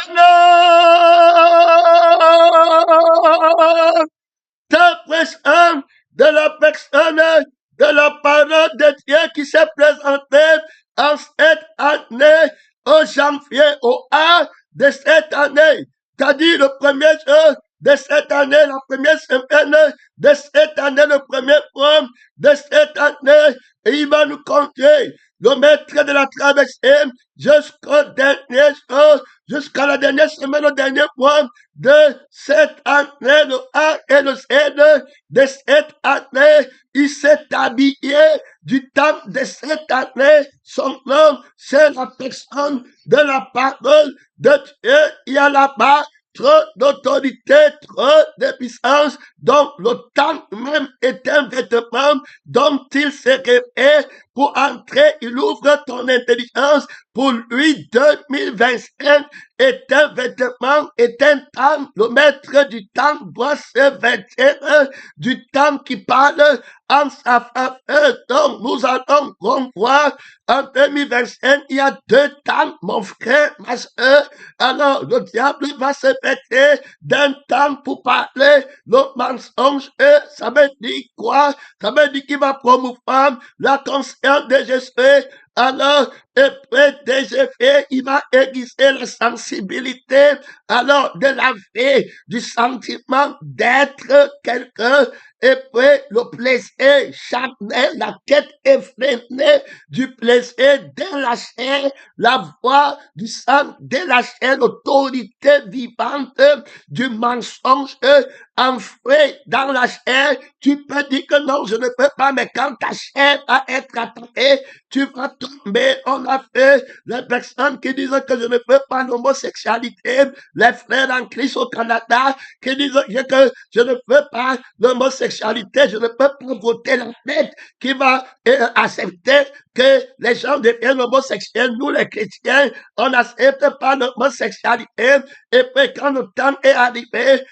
Alors, ta personne, de la personne, de la parole de Dieu qui s'est présentée en cette année, au janvier, au 1 de cette année. C'est-à-dire le premier jour de cette année, la première semaine de cette année, le premier mois de cette année, et il va nous conduire, le maître de la traversée, jusqu'au dernier jour, jusqu'à la dernière semaine, le dernier mois de cette année, le 1 et le 7 de cette année. Il s'est habillé du temps de cette année. Son nom, c'est la personne de la parole de Dieu. Il y a là-bas trop d'autorité, trop de puissance, donc le temps même est un vêtement dont il s'est rêvé pour entrer, il ouvre ton intelligence. Pour lui, 2025 est un vêtement, est un temps, le maître du temps doit se vêtir du temps qui parle en sa faveur. Donc, nous allons voir en 2025, il y a deux temps, mon frère, ma soeur. Alors, le diable va se vêtir d'un temps pour parler le mensonge. Ça veut dire quoi? Ça veut dire qu'il va promouvoir la conscience de Jésus. Alors, et près des effets, il va aiguiser la sensibilité, alors, de la vie, du sentiment d'être quelqu'un, et puis le plaisir charnel, la quête effrénée du plaisir de la chair, la voix du sang de la chair, l'autorité vivante du mensonge enfouie dans la chair. Tu peux dire que non, je ne peux pas, mais quand ta chair va être attaquée, tu vas tomber. On a fait les personnes qui disent que je ne peux pas l'homosexualité, les frères en Christ au Canada qui disent que je ne peux pas l'homosexualité, je ne peux pas voter la fête qui va accepter que les gens deviennent homosexuels. Nous, les chrétiens, on n'accepte pas l'homosexualité. Et puis, quand le temps est arrivé,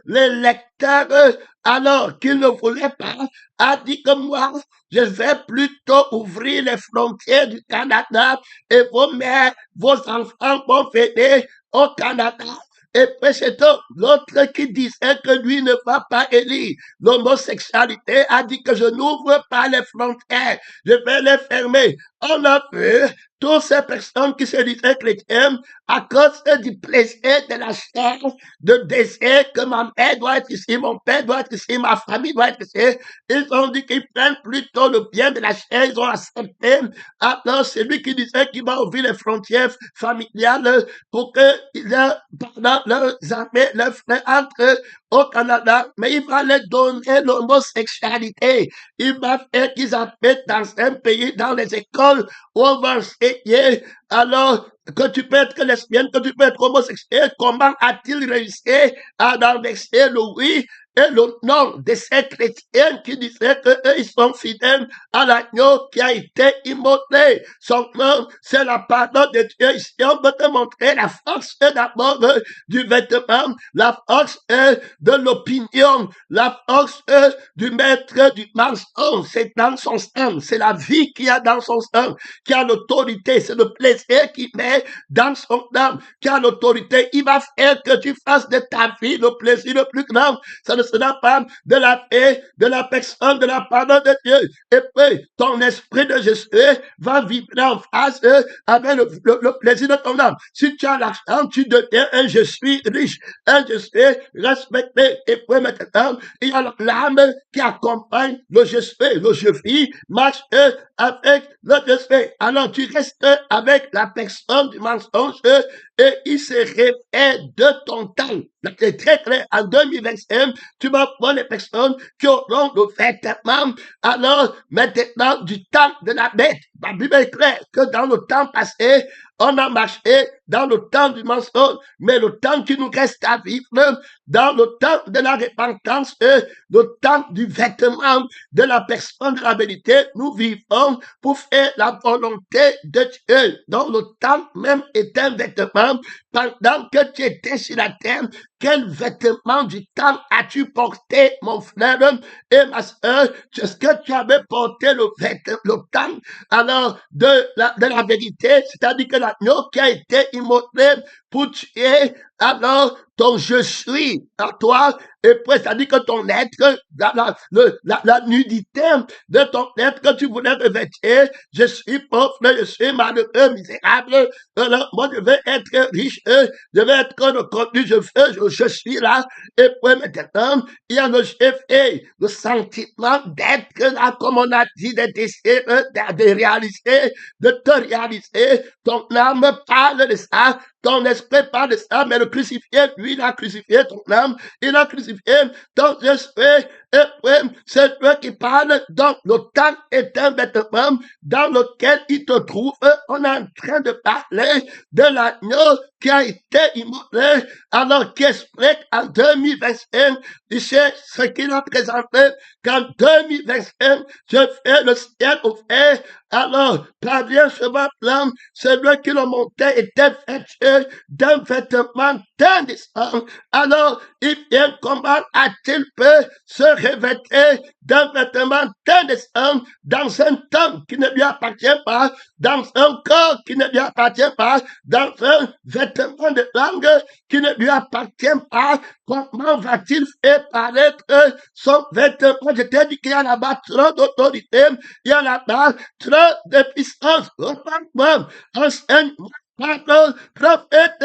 les lecteurs, alors qu'il ne voulait pas, a dit que moi, je vais plutôt ouvrir les frontières du Canada et vos mères, vos enfants vont venir au Canada. Et puis c'est l'autre qui disait que lui ne va pas élire l'homosexualité, a dit que je n'ouvre pas les frontières, je vais les fermer. On a vu toutes ces personnes qui se disaient chrétiennes à cause du plaisir de la chair, de désir que ma mère doit être ici, mon père doit être ici, ma famille doit être ici. Ils ont dit qu'ils prennent plutôt le bien de la chair, ils ont accepté. Alors, c'est lui qui disait qu'il va ouvrir les frontières familiales pour que pendant leurs armées, leurs frères entrent au Canada, mais il va leur donner l'homosexualité. Il va faire qu'ils appellent dans un pays, dans les écoles, où on va enseigner. Alors, que tu peux être lesbienne, que tu peux être homosexuel, comment a-t-il réussi à renverser le oui et le nom de ces chrétiens qui disaient qu'eux, ils sont fidèles à l'agneau qui a été immolé. Son nom, c'est la parole de Dieu. Ici, on veut te montrer la force d'abord du vêtement, la force de l'opinion, la force du maître du mensonge. C'est dans son sang, c'est la vie qu'il y a dans son sang, qui a l'autorité, c'est le plaisir qu'il met dans son âme, qui a l'autorité. Il va faire que tu fasses de ta vie le plaisir le plus grand. Ça ne sera pas de la paix, de la personne, de la parole de Dieu. Et puis, ton esprit de Jésus va vibrer en face avec le plaisir de ton âme. Si tu as l'argent, tu deviens un je suis riche, un je suis respecté. Et puis maintenant, il y a l'âme qui accompagne le je suis, le je vis, marche avec le je suis. Alors tu restes avec la personne du mensonge et il se révèle de ton temps. C'est très clair. En 2025, tu vas voir les personnes qui auront le vêtement. Alors, maintenant, du temps de la bête. La Bible est claire que dans le temps passé, on a marché dans le temps du mensonge, mais le temps qui nous reste à vivre, dans le temps de la repentance, le temps du vêtement de la personne de la vérité, nous vivons pour faire la volonté de Dieu. Donc le temps même est un vêtement. Pendant que tu étais sur la terre, quel vêtement du temps as-tu porté, mon frère et ma soeur? Est-ce que tu avais porté le temps alors de la vérité, c'est-à-dire que l'agneau qui a été immolé pour tuer alors ton je suis à toi, et puis c'est-à-dire que ton être, la nudité de ton être que tu voulais revêtir, je suis pauvre, je suis malheureux, misérable, alors moi je vais être riche, je vais être reconnu, je suis là, et puis maintenant, il y a le chef et le sentiment d'être là, comme on a dit, de désirs, de réaliser, de te réaliser, ton âme parle de ça, ton esprit parle de ça, mais le crucifié, lui, il a crucifié ton âme, il a crucifié ton esprit, et puis c'est lui qui parle. Donc, le temps est un vêtement dans lequel il te trouve. On est en train de parler de l'agneau qui a été immolé, alors qui explique en 2025, tu sais ce qu'il a présenté, qu'en 2025, je fais le ciel ouvert. Alors, parvient ce matin, celui qui le montait était vêtu d'un vêtement tendissant. Alors, il vient, comment a-t-il pu se revêtir d'un vêtement tendissant dans un temps qui ne lui appartient pas, dans un corps qui ne lui appartient pas, dans un vêtement de langue qui ne lui appartient pas? Comment va-t-il faire paraître son vêtement? Je t'ai dit qu'il y a là-bas trop d'autorité, il y a là-bas trop de puissance. Reprends-moi, enseigne-moi, pardon, prophète,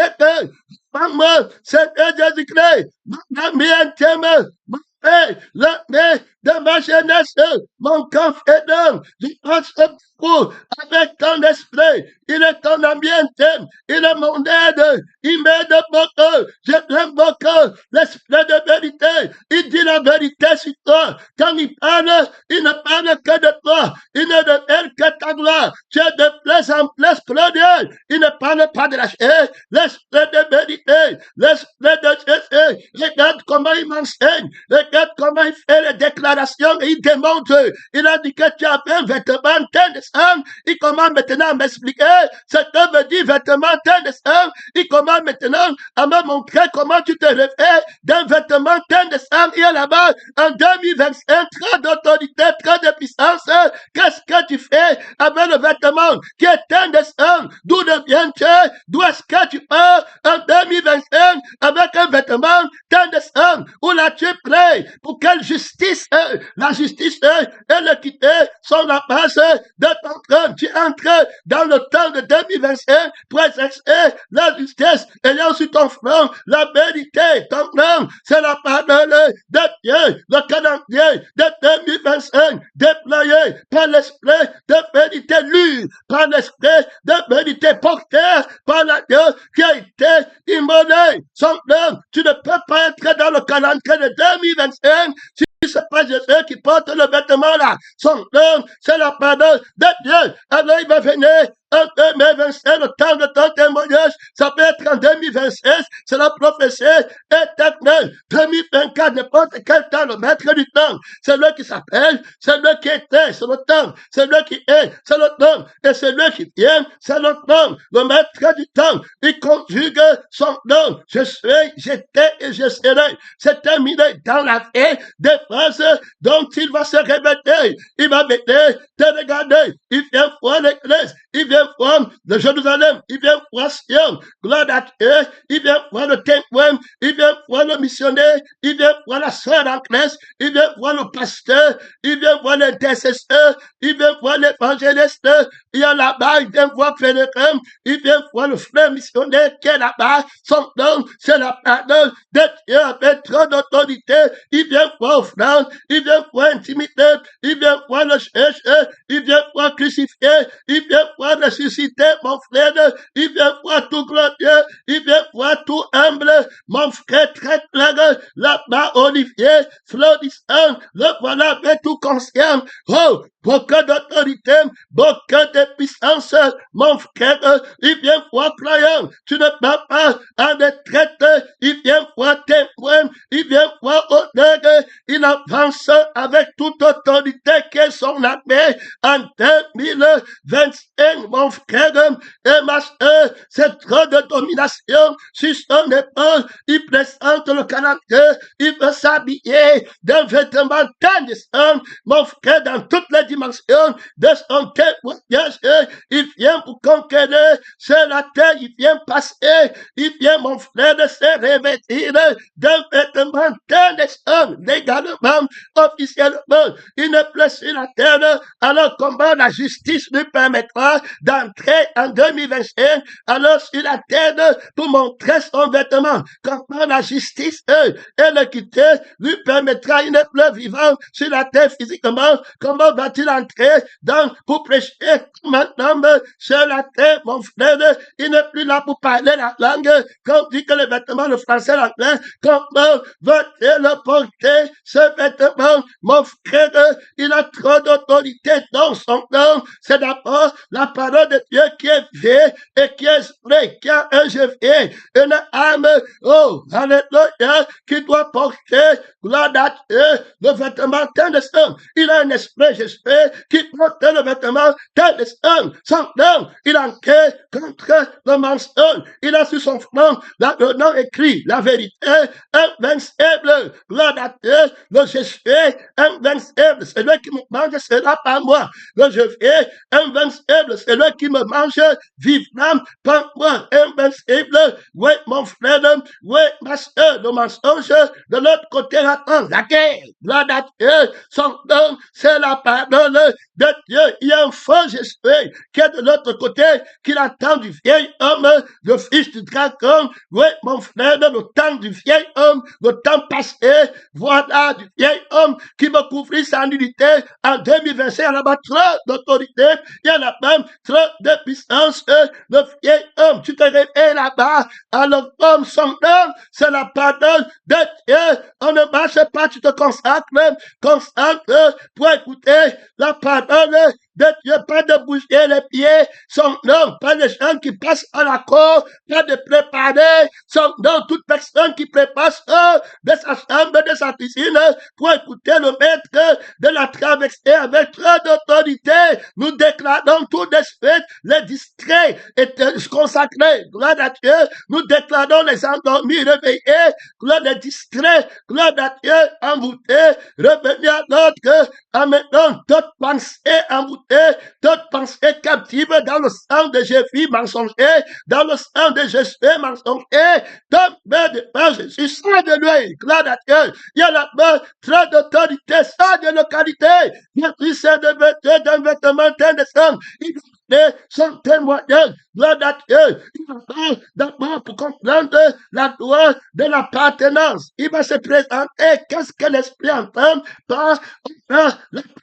maman, c'est Jésus-Christ, mon ami intime, mon père, le père de ma jeunesse, mon confident, je pense beaucoup avec ton esprit, il est ton ami intime, il est mon aide, il m'aide beaucoup, je l'aime beaucoup, l'esprit de vérité, il dit la vérité sur toi, quand il ne parle que de toi, il ne révèle que ta gloire, tu es de place en place glorieux, il ne parle pas de la chair, l'esprit de vérité, l'esprit de Jésus, regarde comment il m'enseigne, regarde comment il fait les déclarations et il démontre, il a dit que tu as fait un vêtement tel de sang, il commence maintenant à m'expliquer ce que veut dire vêtement tel de sang, il commence maintenant à me montrer comment tu te refais d'un vêtement tel de sang, il y a là-bas en 2025, trop d'autorité, trop de puissance, qu'est-ce que tu fais avec le vêtement qui est tel de sang, d'où viens-tu, d'où est-ce que tu pars en 2025 avec un vêtement tel de sang, où l'as-tu prêt, pour quelle justice, la justice et l'équité sont la base de ton trône, tu entres dans le temps de 2025 pour exercer la justice, ayant sur ton front la vérité, ton nom, c'est la parole de Dieu, le calendrier de 2025, déployé par l'esprit de vérité, lu par l'esprit de vérité, porté par la Dieu qui a été immolé. Son nom, tu ne peux pas être dans le calendrier de 2025 si c'est pas Jésus qui porte le vêtement là. Son nom, c'est la parole de Dieu. Alors il va venir en 2025, le temps de ton témoignage, ça peut être en 2026, c'est la prophétie éternelle. 2024, n'importe quel temps, le maître du temps, c'est lui qui s'appelle, c'est lui qui était, c'est le temps, c'est lui qui est, c'est le temps, et c'est lui qui vient, c'est le temps, le maître du temps, il conjugue son nom, je suis, j'étais et je serai. C'est terminé dans la vie des phrases dont il va se répéter, il va venir te regarder, il vient voir l'église, il vient voir de Jérusalem, il vient voir Sion, gloire à Dieu, il vient voir le témoin, il vient voir le missionnaire, il vient voir la sœur en classe, il vient voir le pasteur, il vient voir l'intercesseur, il vient voir l'évangéliste, il y a là-bas, il vient voir Fénérum, il vient voir le frère missionnaire qui est là-bas, son nom, c'est la parole de Dieu avec trop d'autorité, il vient voir offrande, il vient voir intimité, il vient voir le cherche, il vient voir crucifié, il vient voir ressuscité, mon frère, il vient voir tout glorieux, il vient voir tout humble, mon frère très clair, là-bas, Olivier, florissant, le voilà avec tout conscient, oh, beaucoup d'autorité, beaucoup de puissance, mon frère, il vient voir croyant, tu ne peux pas en retraite, il vient voir témoin, il vient voir honneur, il avance avec toute autorité qui est son armée en 2025, règne, mon frère et ma soeur, c'est trop de domination sur son épaule. Il présente le calendrier, il veut s'habiller d'un vêtement tendance, mon frère, dans toutes les dimensions de son témoignage. Il vient pour conquérir sur la terre, il vient passer, il vient, mon frère, de se revêtir d'un vêtement tendance, légalement, officiellement. Il ne plaît sur la terre, alors comment la justice lui permettra d'entrer en 2025, alors sur la terre pour montrer son vêtement. Comment la justice et l'équité lui permettra, il n'est plus vivant sur la terre physiquement. Comment va-t-il entrer pour prêcher maintenant sur la terre, mon frère? Il n'est plus là pour parler la langue. Quand on dit que le vêtement, le français, l'anglais, comment va-t-il le porter, ce vêtement, mon frère? Il a trop d'autorité dans son nom. C'est d'abord la parole de Dieu qui est vraie et qui est vraie, qui a un je viens, une âme, oh, alléluia, qui doit porter, gloire à Dieu, le vêtement tel de sang. Il a un esprit, j'espère, qui porte le vêtement tel de sang. Son nom, il enquête contre le mensonge. Il a sur son front le nom écrit, la vérité, invincible, gloire à Dieu, le je suis invincible. C'est lui qui me mange, c'est là par moi. Le je viens, invincible, c'est lui qui me mange vivant par moi, invincible. Oui, mon frère, oui, ma soeur, le mensonge, de l'autre côté, attends, la guerre, gloire à Dieu, son nom, c'est la parole de Dieu. Il y a un faux esprit qui est de l'autre côté, qui attend du vieil homme, le fils du dragon. Oui, mon frère, le temps du vieil homme, le temps passé, voilà, du vieil homme qui me couvrit sa nudité en 2025. Il y a là-bas trop d'autorité, il y a là-bas trop de puissance. Le vieil homme, tu te réveilles là-bas, alors comme son nom, c'est la parole de Dieu. On ne marche pas, tu te consacres pour écouter la parole de Dieu, pas de bouger les pieds, son nom, pas de gens qui passent à la cour, pas de préparer son nom, toute personne qui prépare ça de sa chambre, de sa cuisine, pour écouter le maître de la traversée avec trop d'autorité. Nous déclarons tout de suite les distraits et consacrés, gloire à Dieu. Nous déclarons les endormis réveillés, gloire des distraits, gloire à Dieu, envoûtés, revenez à l'autre, en maintenant toute pensée envoûtée, toute pensée captive dans le sang de Jésus mensonger, dans le sang de Jésus mensonger, tombe de par Jésus, sang de lui, gloire à Dieu. Il y a là-bas trop d'autorité, sang de localité, il y a plus d'un vêtement de sang, son témoignage, gloire à Dieu. Il va d'abord pour comprendre la loi de l'appartenance. Il va se présenter, qu'est-ce que l'Esprit entend par la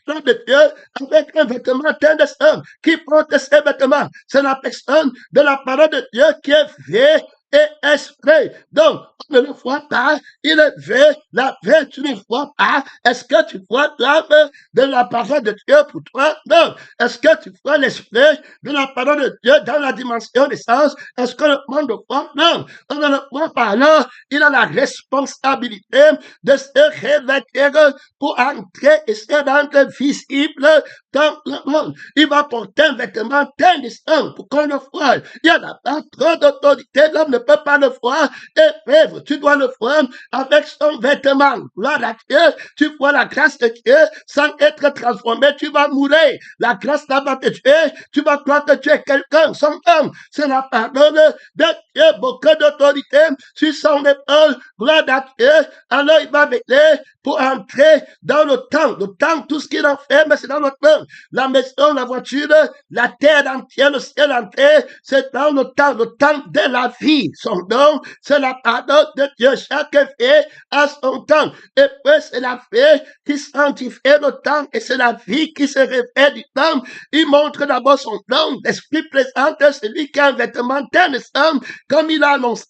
parole de Dieu avec un vêtement de sang. Qui porte ces vêtements? C'est la personne de la parole de Dieu qui est vraie et esprit. Donc, on ne le voit pas, il est vrai, la vraie, tu ne le vois pas. Est-ce que tu vois l'âme de la parole de Dieu pour toi? Non. Est-ce que tu vois l'esprit de la parole de Dieu dans la dimension des sens? Est-ce que le monde le voit? Non. On ne le voit pas. Alors, il a la responsabilité de se revêtir pour entrer et se rendre visible dans le monde. Il va porter un vêtement tendissant pour qu'on le voie. Il y a là-bas trop d'autorité, l'homme ne peut pas le voir et vivre. Tu dois le voir avec son vêtement. Gloire à Dieu, tu vois la grâce de Dieu sans être transformé, tu vas mourir. La grâce là-bas te tuer, tu vas croire que tu es quelqu'un. Son homme, c'est la parole de Dieu, beaucoup d'autorité sur son épaule. Gloire à Dieu, alors il va venir pour entrer dans le temps, tout ce qu'il en fait, mais c'est dans le temps. La maison, la voiture, la terre entière, le ciel entier, c'est dans le temps de la vie. Son nom, c'est la parole de Dieu. Chaque vie a son temps. Et puis, c'est la vie qui sanctifie le temps et c'est la vie qui se révèle du temps. Il montre d'abord son nom. L'Esprit présente celui qui a un vêtement ternissant, comme il a annoncé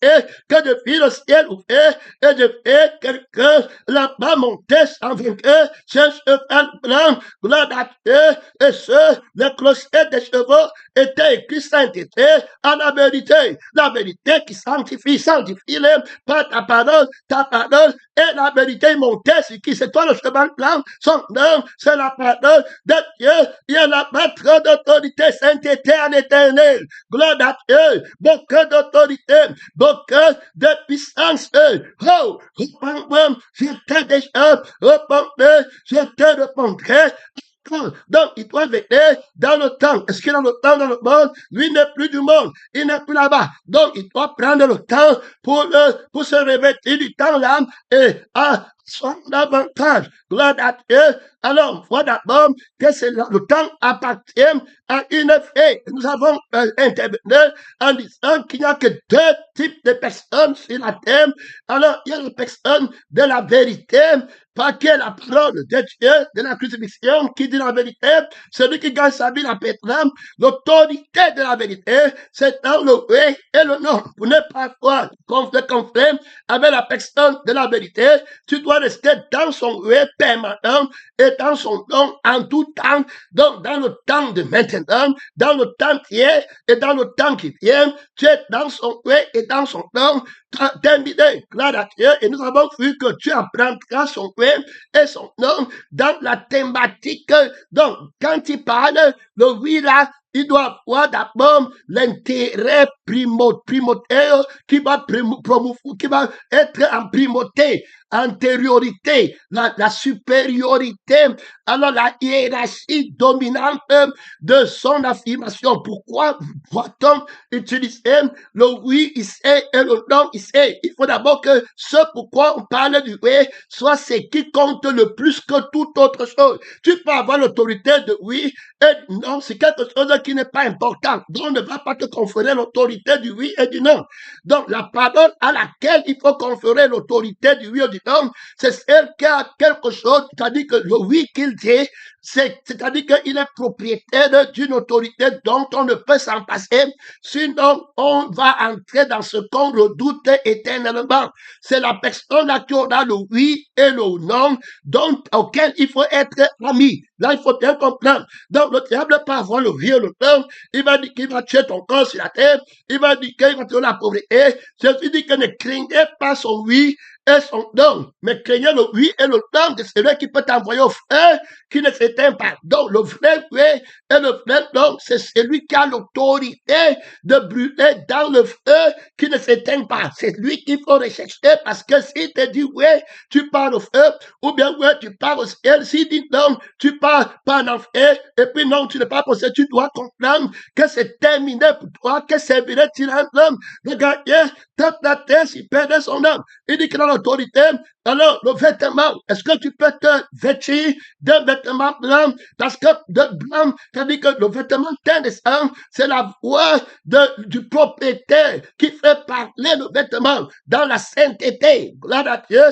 que depuis le ciel ouvert et depuis quelqu'un là-bas monté sans vainqueur, c'est un cheval blanc, gloire à Dieu, et les clochettes des chevaux étaient écrits sainteté à la vérité qui sanctifie par ta parole, et la vérité montée sur qui c'est toi le cheval blanc, son nom, c'est la parole de Dieu, il y a la patronne d'autorité, sainteté en éternel, gloire à Dieu, beaucoup d'autorité, beaucoup de puissance, oh, je t'ai déjà répondu, je te répondrai. Donc, il doit venir dans le temps. Est-ce qu'il est dans le temps, dans le monde? Lui n'est plus du monde. Il n'est plus là-bas. Donc, il doit prendre le temps pour se revêtir du temps là et à son avantage. Gloire à Dieu. Alors, on voit d'abord que le temps appartient à une fée. Nous avons intervenu en disant qu'il n'y a que deux types de personnes sur la terre. Alors, il y a la personne de la vérité, pas que la parole de Dieu, de la crucifixion, qui dit la vérité. Celui qui gagne sa vie la perdra. L'autorité de la vérité, c'est dans le oui et le non. Pour ne pas avoir conflit avec la personne de la vérité, tu dois rester dans son oui permanent et dans son nom en tout temps. Donc, dans le temps de maintenant, dans le temps qui est et dans le temps qui vient, tu es dans son oui et dans son nom. Terminé, gloire à Dieu, et nous avons vu que tu apprendras son oui et son nom dans la thématique. Donc, quand il parle, le oui là, il doit avoir d'abord l'intérêt primordial qui va être en primauté, antériorité, la supériorité, alors la hiérarchie dominante de son affirmation. Pourquoi va-t-on utiliser le oui ici et le non ici? Il faut d'abord que ce pourquoi on parle du oui soit ce qui compte le plus que toute autre chose. Tu peux avoir l'autorité de oui et non, c'est quelque chose qui n'est pas important. Donc, on ne va pas te conférer l'autorité du oui et du non. Donc, la parole à laquelle il faut conférer l'autorité du oui et du non, c'est celle qui a quelque chose, c'est-à-dire que le oui qu'il dit, c'est-à-dire qu'il est propriétaire d'une autorité dont on ne peut s'en passer, sinon on va entrer dans ce qu'on redoute éternellement. C'est la personne qui aura le oui et le non, auquel il faut être ami. Là, il faut bien comprendre. Donc, le diable peut avoir le oui et le non. Il va dire qu'il va tuer ton corps sur la terre. Il va dire qu'il va te la pauvreté. Jésus dit que ne craignez pas son oui et son non, mais craignez le oui et le non de celui qui peut t'envoyer au feu qui ne s'éteint pas. Donc, le vrai oui et le vrai non, c'est celui qui a l'autorité de brûler dans le feu qui ne s'éteint pas. C'est lui qu'il faut rechercher parce que s'il te dit oui, tu pars au feu, ou bien oui, tu pars au ciel. S'il dit non, tu pars pas en enfer, et puis non, tu n'es pas possédé. Tu dois comprendre que c'est terminé pour toi, que servirait-il un homme de gagner toute la terre s'il perdait son âme. Il dit qu'il a l'autorité. Alors, le vêtement, est-ce que tu peux te vêtir d'un vêtement blanc? Parce que de blanc, c'est-à-dire que le vêtement teint de sang, c'est la voix du propriétaire qui fait parler le vêtement dans la sainteté. Gloire à Dieu,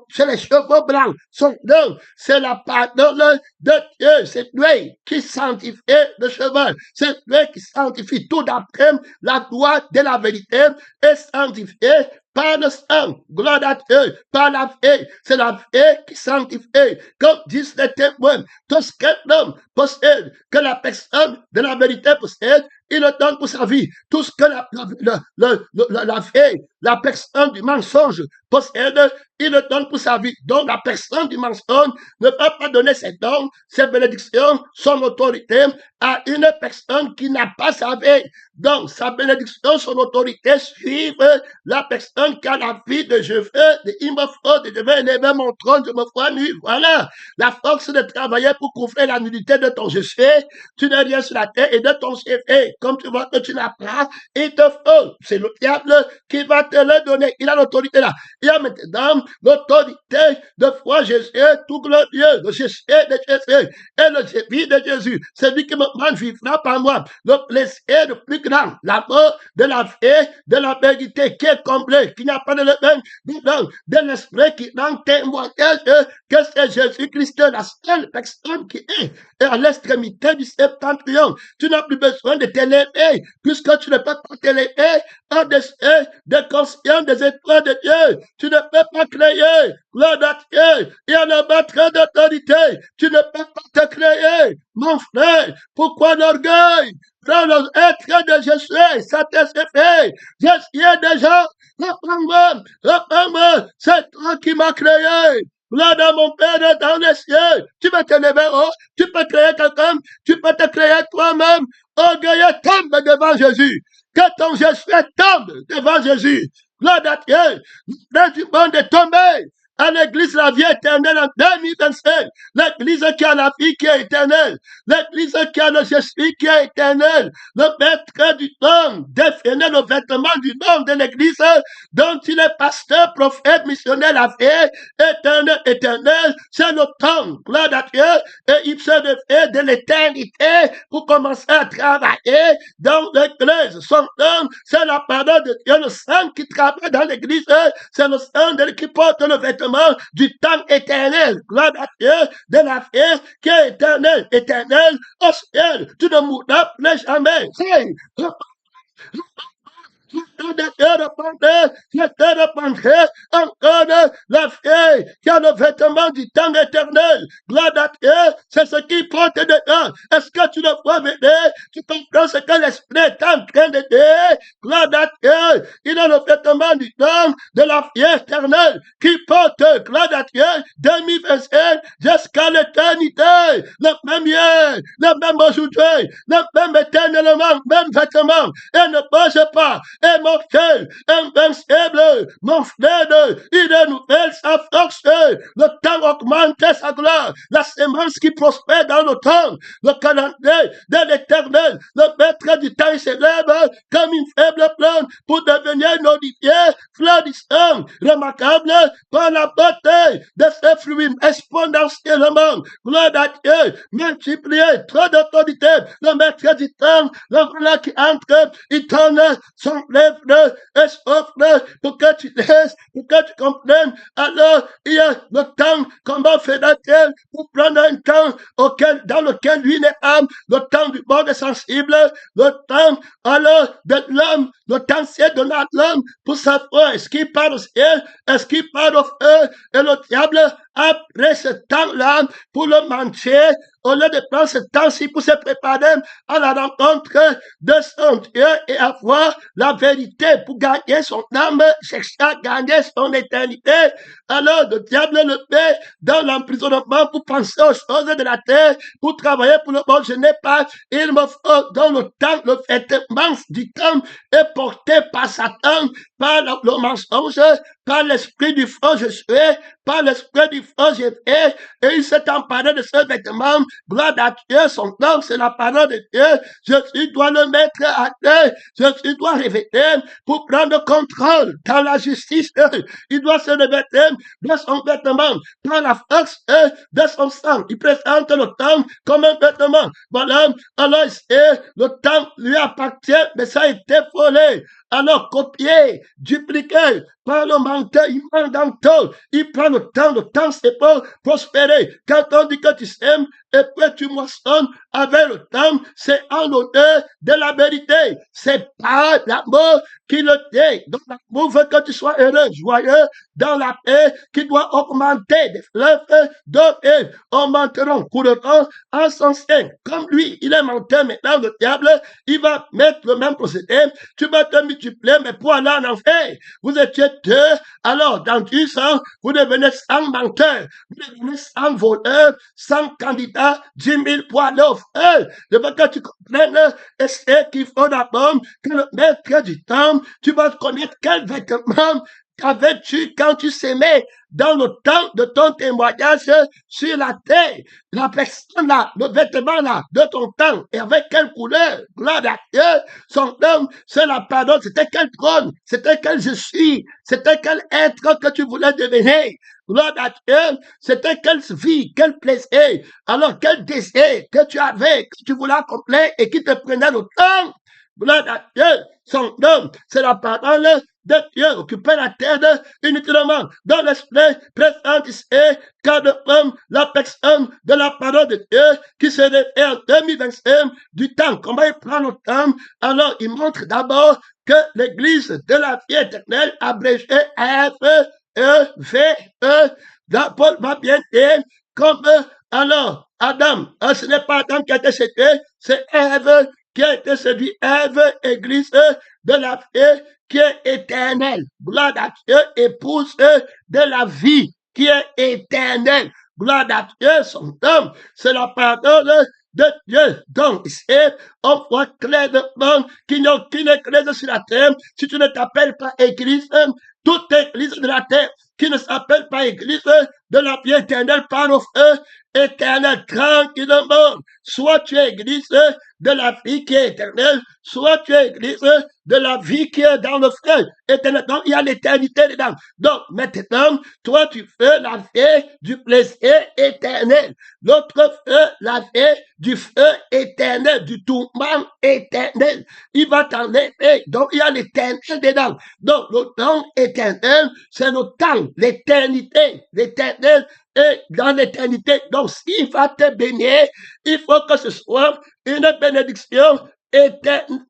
c'est les cheveux blancs. Son nom, c'est la parole de Dieu. C'est lui qui sanctifie le cheval. C'est lui qui sanctifie tout d'après la loi de la vérité et sanctifié par le sang, gloire à Dieu, par la fée, c'est la fée qui sanctifie, comme disent les témoins, tout ce qu'un homme possède, que la personne de la vérité possède, il le donne pour sa vie. Tout ce que la fée, la personne du mensonge possède, il le donne pour sa vie. Donc la personne du mensonge ne peut pas donner ses dons, ses bénédictions, son autorité à une personne qui n'a pas sa vie. Donc sa bénédiction, son autorité suivent la personne qui a la vie de je veux, il me faut, de je vais élever mon trône, je me vois nu. Voilà la force de travailler pour couvrir la nudité de ton je sais. Tu n'es rien sur la terre et de ton CV. Comme tu vois que tu n'as pas, il te faut. C'est le diable qui va te le donner. Il a l'autorité là. Il a maintenant l'autorité de foi Jésus, tout glorieux, le Jésus de Jésus et le Jésus de Jésus. Celui qui me mange vivra par moi. Le plaisir le plus grand, l'amour de la vie, de la vérité qui est comblé, qui n'a pas de même de l'esprit qui rend témoignage que c'est Jésus-Christ, la seule personne qui est à l'extrémité du septentrion. Tu n'as plus besoin de tes t'élever, puisque tu ne peux pas t'élever des consciences des étoiles de Dieu. Tu ne peux pas créer, gloire à Dieu, et en abattre d'autorité. Tu ne peux pas te créer, mon frère. Pourquoi l'orgueil? Dans l'être de Jésus, ça t'est fait. Jésus est déjà, reprends-moi, c'est toi qui m'as créé. Là, dans mon Père, dans les cieux, tu peux te lever, tu peux créer quelqu'un, tu peux te créer toi-même. Orgueilleux tombe devant Jésus. Que ton Jésus tombe devant Jésus. Gloire à Dieu. L'esprit du monde est tombé. À l'église, la vie éternelle en 2025. L'église qui a la vie qui est éternelle. L'église qui a le Jésus qui est éternel. Le maître du temps définit le vêtement du nom de l'église dont il est pasteur, prophète, missionnaire, la vie éternelle. C'est le temps. Gloire à Dieu. Et il se fait de l'éternité pour commencer à travailler dans l'église. Son nom, c'est la parole de Dieu. Le sang qui travaille dans l'église, c'est le sang de qui porte le vêtement du temps éternel. Gloire à Dieu, de la vie qui est éternelle, éternelle au ciel. Tu ne mourras plus jamais. Je te répandrai encore la fée qui a le vêtement du temps éternel. Gloire à Dieu, c'est ce qui porte dedans. Est-ce que tu le vois venir? Tu comprends ce que l'Esprit est en train de dire? Gloire à Dieu, il a le vêtement du temps de la fée éternelle qui porte, gloire à Dieu, 2025 jusqu'à l'éternité. Le même hier, le même aujourd'hui, le même éternellement, même vêtement. Et ne bouge pas. Et mortel, invincible, mon frère, il renouvelle sa force, le temps augmente sa gloire, la semence qui prospère dans le temps, le calendrier de l'éternel, le maître du temps s'élève comme une faible plante pour devenir notifié, florissant, remarquable par la beauté de ses fruits exponentiellement, gloire à Dieu, multiplié, trop d'autorité, le maître du temps, le voilà qui entre, il donne son lèvre et s'offre pour que tu laisses, pour que tu comprennes. Alors, il y a le temps, comment fait-il pour prendre un temps dans lequel lui n'est pas, le temps du monde sensible, le temps, alors, de l'homme, le temps c'est de l'homme pour savoir est-ce qu'il part au ciel, est-ce qu'il part au feu, et le diable, après ce temps-là, pour le manger, au lieu de prendre ce temps-ci pour se préparer à la rencontre de son Dieu et avoir la vérité pour gagner son âme, chercher gagner son éternité, alors le diable le met dans l'emprisonnement pour penser aux choses de la terre, pour travailler pour le monde. Je n'ai pas, il me faut dans le temps, le vêtement du temps est porté par Satan, par le mensonge, par l'esprit du faux je suis, par l'esprit du faux je fais, et il s'est emparé de ce vêtement. Gloire à Dieu, son nom, c'est la parole de Dieu. Jésus doit le mettre à terre. Jésus doit révéler pour prendre contrôle dans la justice. Il doit se revêtir de son vêtement, dans la force de son sang. Il présente le temps comme un vêtement. Voilà, alors le temps lui appartient, mais ça a été volé. Alors, copier, dupliquer, par le menteur, il ment dans tout. Il prend le temps c'est pour prospérer. Quand on dit que tu sèmes, et puis tu moissonnes avec le temps, c'est en l'odeur de la vérité. C'est pas l'amour qui le dit. Donc, l'amour veut que tu sois heureux, joyeux, dans la paix, qui doit augmenter des fleuves d'eau et augmenteront, couleront en son sein. Comme lui, il est menteur maintenant, le diable, il va mettre le même procédé. Tu vas te multiplier, mais pour aller en enfer, vous étiez deux, alors dans 10 ans, vous devenez 100 menteurs, vous devenez 100 voleurs, 100 candidats, 10 000 poids d'offre. Je veux que tu comprennes, et c'est qu'il faut d'abord que le maître du temps, tu vas connaître quel vêtement qu'avais-tu quand tu s'aimais dans le temps de ton témoignage sur la terre, la personne là, le vêtement là, de ton temps, et avec quelle couleur, gloire à Dieu, son nom, c'est la parole, c'était quel trône, c'était quel je suis, c'était quel être que tu voulais devenir, gloire à Dieu, c'était quelle vie, quel plaisir, alors quel désir que tu avais, que tu voulais accomplir et qui te prenait le temps. Gloire à Dieu. Son nom, c'est la parole de Dieu. Occuper la terre inutilement dans l'esprit présent ici, car de homme, la personne de la parole de Dieu qui se révèle en 2025 du temps. Comment il prend le temps? Alors, il montre d'abord que l'église de la vie éternelle, abrégée F-E-V-E, Paul va bien dire, comme alors, Adam, ce n'est pas Adam qui a été séduit, c'est Ève qui a été séduit. Ève, église de la vie qui est éternelle. Gloire à Dieu, épouse de la vie qui est éternelle. Gloire à Dieu, son homme, c'est la parole de Dieu. Donc, ici, on voit clairement qu'il n'y a aucune église sur la terre. Si tu ne t'appelles pas église, toute église de la terre qui ne s'appelle pas église de la vie éternelle par le feu éternel, tranquillement. Soit tu es église de la vie qui est éternelle, soit tu es église de la vie qui est dans le feu éternel. Donc, il y a l'éternité dedans. Donc, maintenant, toi, tu fais la vie du plaisir éternel. L'autre feu, la vie du feu éternel, du tourment éternel. Il va t'enlever. Donc, il y a l'éternel dedans. Donc, le temps éternel, c'est le temps, l'éternité, l'éternel et dans l'éternité. Donc, s'il va te bénir, il faut que ce soit une bénédiction éternelle.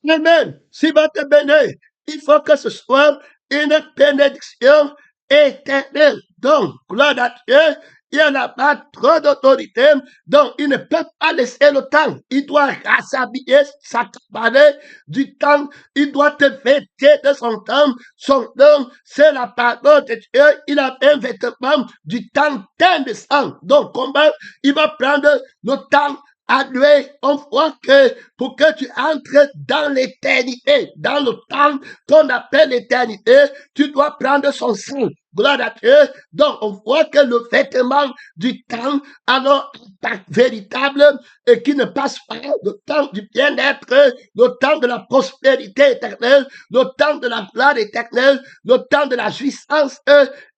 Amen. S'il va te bénir, il faut que ce soit une bénédiction éternelle. Donc, gloire à Dieu, il y en a pas trop d'autorité, donc il ne peut pas laisser le temps. Il doit rasshabiller, s'accaparer du temps. Il doit te vêtir de son temps. Son nom, c'est la parole de Dieu. Il a un vêtement du temps indécent. Donc, comment il va prendre le temps à lui? On voit que pour que tu entres dans l'éternité, dans le temps qu'on appelle l'éternité, tu dois prendre son sang. Gloire à Dieu. Donc, on voit que le vêtement du temps, alors, véritable, et qui ne passe pas, le temps du bien-être, le temps de la prospérité éternelle, le temps de la gloire éternelle, le temps de la jouissance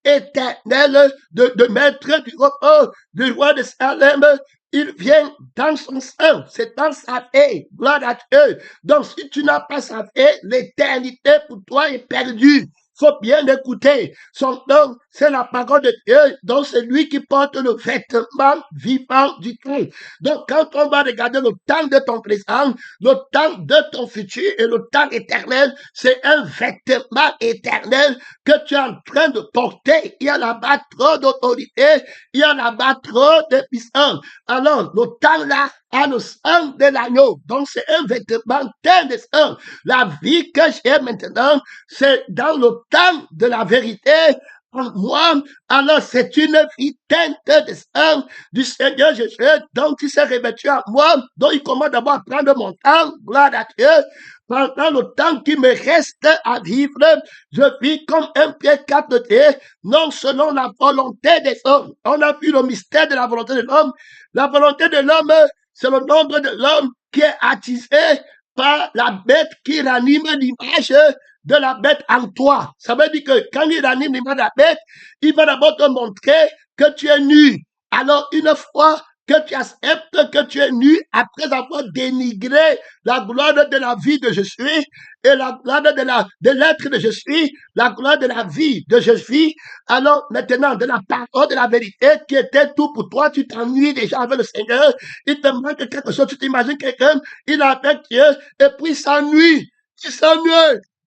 éternelle, de maître du repos, du roi de Salem. Il vient dans son sang, c'est dans sa vie, gloire à Dieu. Donc, si tu n'as pas sa vie, l'éternité pour toi est perdue. Faut bien écouter. Son nom, c'est la parole de Dieu. Donc, c'est lui qui porte le vêtement vivant du temps. Donc, quand on va regarder le temps de ton présent, le temps de ton futur et le temps éternel, c'est un vêtement éternel que tu es en train de porter. Il y a là-bas trop d'autorité. Il y a là-bas trop de puissance. Alors, le temps là a le sang de l'agneau. Donc, c'est un vêtement indécent. La vie que j'ai maintenant, c'est dans le temps de la vérité en moi. Alors, c'est une vie teinte de sang du Seigneur Jésus. Donc, il s'est revêtu en moi. Donc, il commence d'abord à prendre mon temps. Gloire à Dieu. Pendant le temps qui me reste à vivre, je vis comme un pied capté, non selon la volonté des hommes. On a vu le mystère de la volonté de l'homme. La volonté de l'homme, c'est le nombre de l'homme qui est attisé par la bête qui ranime l'image de la bête en toi. Ça veut dire que quand il ranime l'image de la bête, il va d'abord te montrer que tu es nu. Alors, une fois que tu acceptes que tu es nu, après avoir dénigré la gloire de la vie de je suis et la gloire de l'être de je suis, la gloire de la vie de je suis, alors maintenant de la parole de la vérité qui était tout pour toi, tu t'ennuies déjà avec le Seigneur, il te manque quelque chose, tu t'imagines quelqu'un, il est avec Dieu et puis il s'ennuie,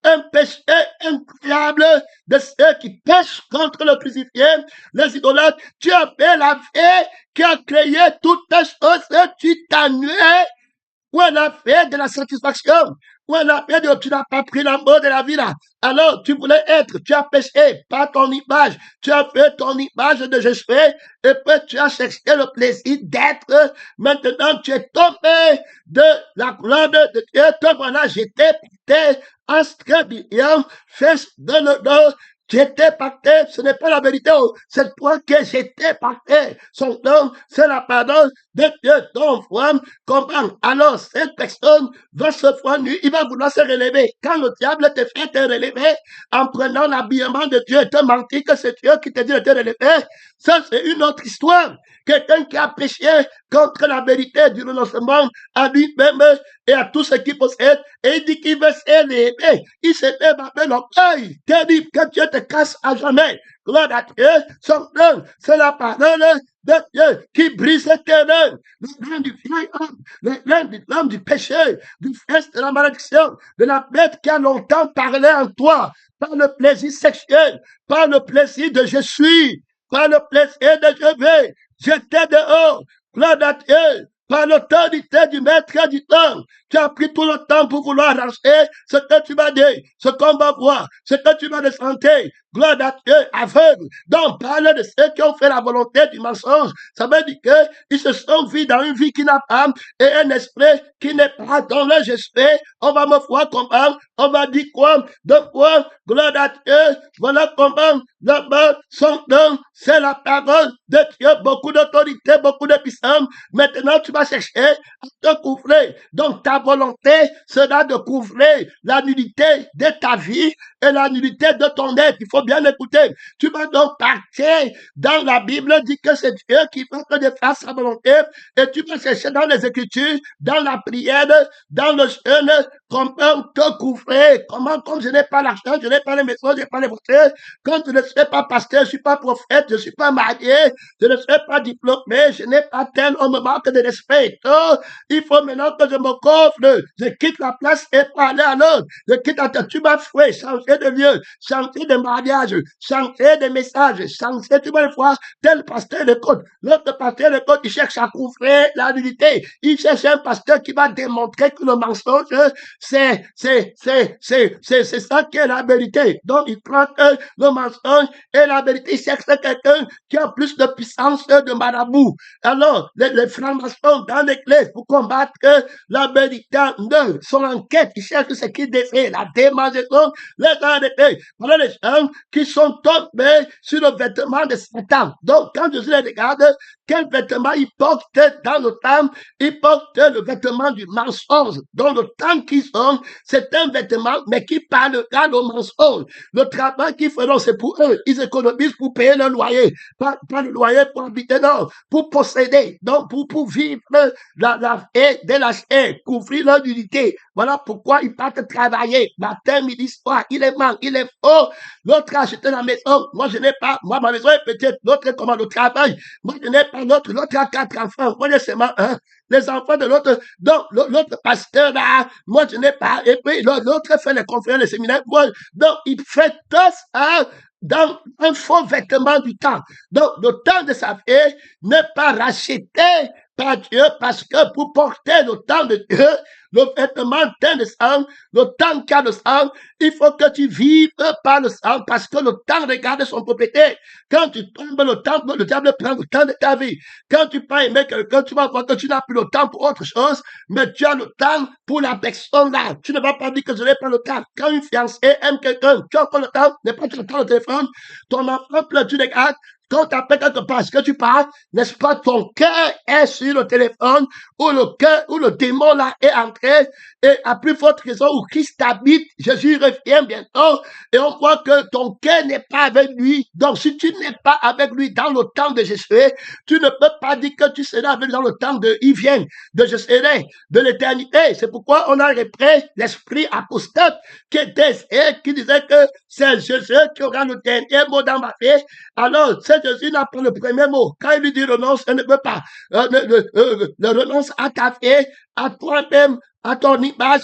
un péché incroyable de ceux qui pêchent contre le crucifié, les idolâtres. Tu as fait la vie qui a créé toutes les choses, tu t'ennuies. Où est la fait de la satisfaction? Où est la fait de tu n'as pas pris l'amour de la vie là? Alors, tu voulais être, tu as péché par ton image, tu as fait ton image de Jésus, et puis tu as cherché le plaisir d'être. Maintenant, tu es tombé de la gloire de Dieu. Te voilà, j'étais porté en scribium, fesse de l'honneur. J'étais parfait, ce n'est pas la vérité, c'est toi que j'étais parfait. Son nom, c'est la parole de Dieu, ton foi, comprends. Alors, cette personne va se voir nu, il va vouloir se relever. Quand le diable te fait te relever en prenant l'habillement de Dieu et te mentir que c'est Dieu qui te dit de te relever, ça c'est une autre histoire. Quelqu'un qui a péché contre la vérité du renoncement à lui-même et à tout ce qu'il possède, et il dit qu'il veut s'élever. Il s'est avec l'orgueil terrible que Dieu te casse à jamais. Gloire à Dieu, son nom, c'est la parole de Dieu qui brise les terrains, le rein du vieil homme, le rein de l'homme du péché, du fils de la malédiction, de la bête qui a longtemps parlé en toi, par le plaisir sexuel, par le plaisir de je suis, par le plaisir de je vais, j'étais dehors, gloire à Dieu, par l'autorité du maître du temps. Tu as pris tout le temps pour vouloir racheter ce que tu m'as dit, ce qu'on va voir, ce que tu m'as ressentir. Gloire à Dieu, aveugle. Donc, parle de ceux qui ont fait la volonté du mensonge. Ça veut dire qu'ils se sont vus dans une vie qui n'a pas et un esprit qui n'est pas dans leur esprit. On va me voir comment, on va dire quoi, de quoi, gloire à Dieu. Voilà comment, là-bas, son nom, c'est la parole de Dieu. Beaucoup d'autorité, beaucoup de puissance. Maintenant, tu vas chercher à te couvrir. Donc, ta volonté sera de couvrir la nudité de ta vie et la nudité de ton être. Il faut bien écouter. Tu vas donc partir dans la Bible, dit que c'est Dieu qui veut que tu fasses sa volonté, et tu vas chercher dans les Écritures, dans la prière, dans le jeûne, comment te couvrir, comment, comme je n'ai pas l'argent, je n'ai pas les maisons, je n'ai pas les voitures, quand je ne suis pas pasteur, je ne suis pas prophète, je ne suis pas marié, je ne suis pas diplômé, je n'ai pas tel, on me manque de respect. Oh, il faut maintenant que je me coffre, je quitte la place et pour aller à l'autre, je quitte la tu m'as fouet, changer de lieu, changer de mariage, changer de message, changer, tu vas le voir, tel pasteur de côte, l'autre pasteur de côte, il cherche à couvrir la nudité, il cherche un pasteur qui va démontrer que le mensonge, c'est ça qui est la vérité. Donc, il prend le mensonge et la vérité, il cherche quelqu'un qui a plus de puissance de marabout. Alors, les francs-maçons dans l'église pour combattre la vérité, son enquête, ils cherchent ce qu'ils désirent, la démangeaison, les arrêtés. Voilà les gens qui sont tombés sur le vêtement de Satan. Donc, quand Jésus les regarde, quel vêtement ils portent dans le temps? Ils portent le vêtement du mensonge. Dans le temps qu'ils ont, c'est un vêtement, mais qui parlera le mensonge. Le travail qu'ils feront, c'est pour eux. Ils économisent pour payer le loyer. Pas le loyer pour habiter, non. Pour posséder. Donc, pour vivre et de la chair, couvrir leur nudité. Voilà pourquoi ils partent travailler. Matin, midi, soir. Il est manque, il est faux. L'autre a acheté la maison. Moi, je n'ai pas. Moi, ma maison est petite. L'autre est comment le travail. Moi, je n'ai pas l'autre. L'autre a 4 enfants. Moi, j'ai seulement un. Les enfants de l'autre. Donc, l'autre pasteur là, moi, je n'ai pas. Et puis, l'autre fait les conférences, les séminaires. Moi, donc, il fait tout ça dans un faux vêtement du temps. Donc, le temps de sa vie n'est pas racheté par Dieu parce que pour porter le temps de Dieu, le vêtement teint de sang, le temps qui a le sang, il faut que tu vives par le sang parce que le temps regarde son propriété. Quand tu tombes le temps, le diable prend le temps de ta vie. Quand tu peux aimer quelqu'un, tu vas voir que tu n'as plus le temps pour autre chose, mais tu as le temps pour la personne là. Tu ne vas pas dire que je n'ai pas le temps. Quand une fiancée aime quelqu'un, tu as encore le temps, n'est pas le temps au téléphone, ton enfant pleure, tu regardes, quand tu appelles quelque part, est-ce que tu parles, n'est-ce pas, ton cœur est sur le téléphone, où le cœur, où le démon là est entré, et à plus forte raison, où Christ habite, Jésus revient bientôt, et on voit que ton cœur n'est pas avec lui. Donc, si tu n'es pas avec lui dans le temps de Jésus, tu ne peux pas dire que tu seras avec lui dans le temps de, il vient, de Jésus, de l'éternité. C'est pourquoi on a repris l'esprit apostate qui était, et qui disait que c'est Jésus qui aura le dernier mot dans ma vie. Alors, c'est Jésus n'a pas le premier mot. Quand il lui dit renonce, elle ne peut pas. Le renonce à ta vie, à toi-même, à ton image,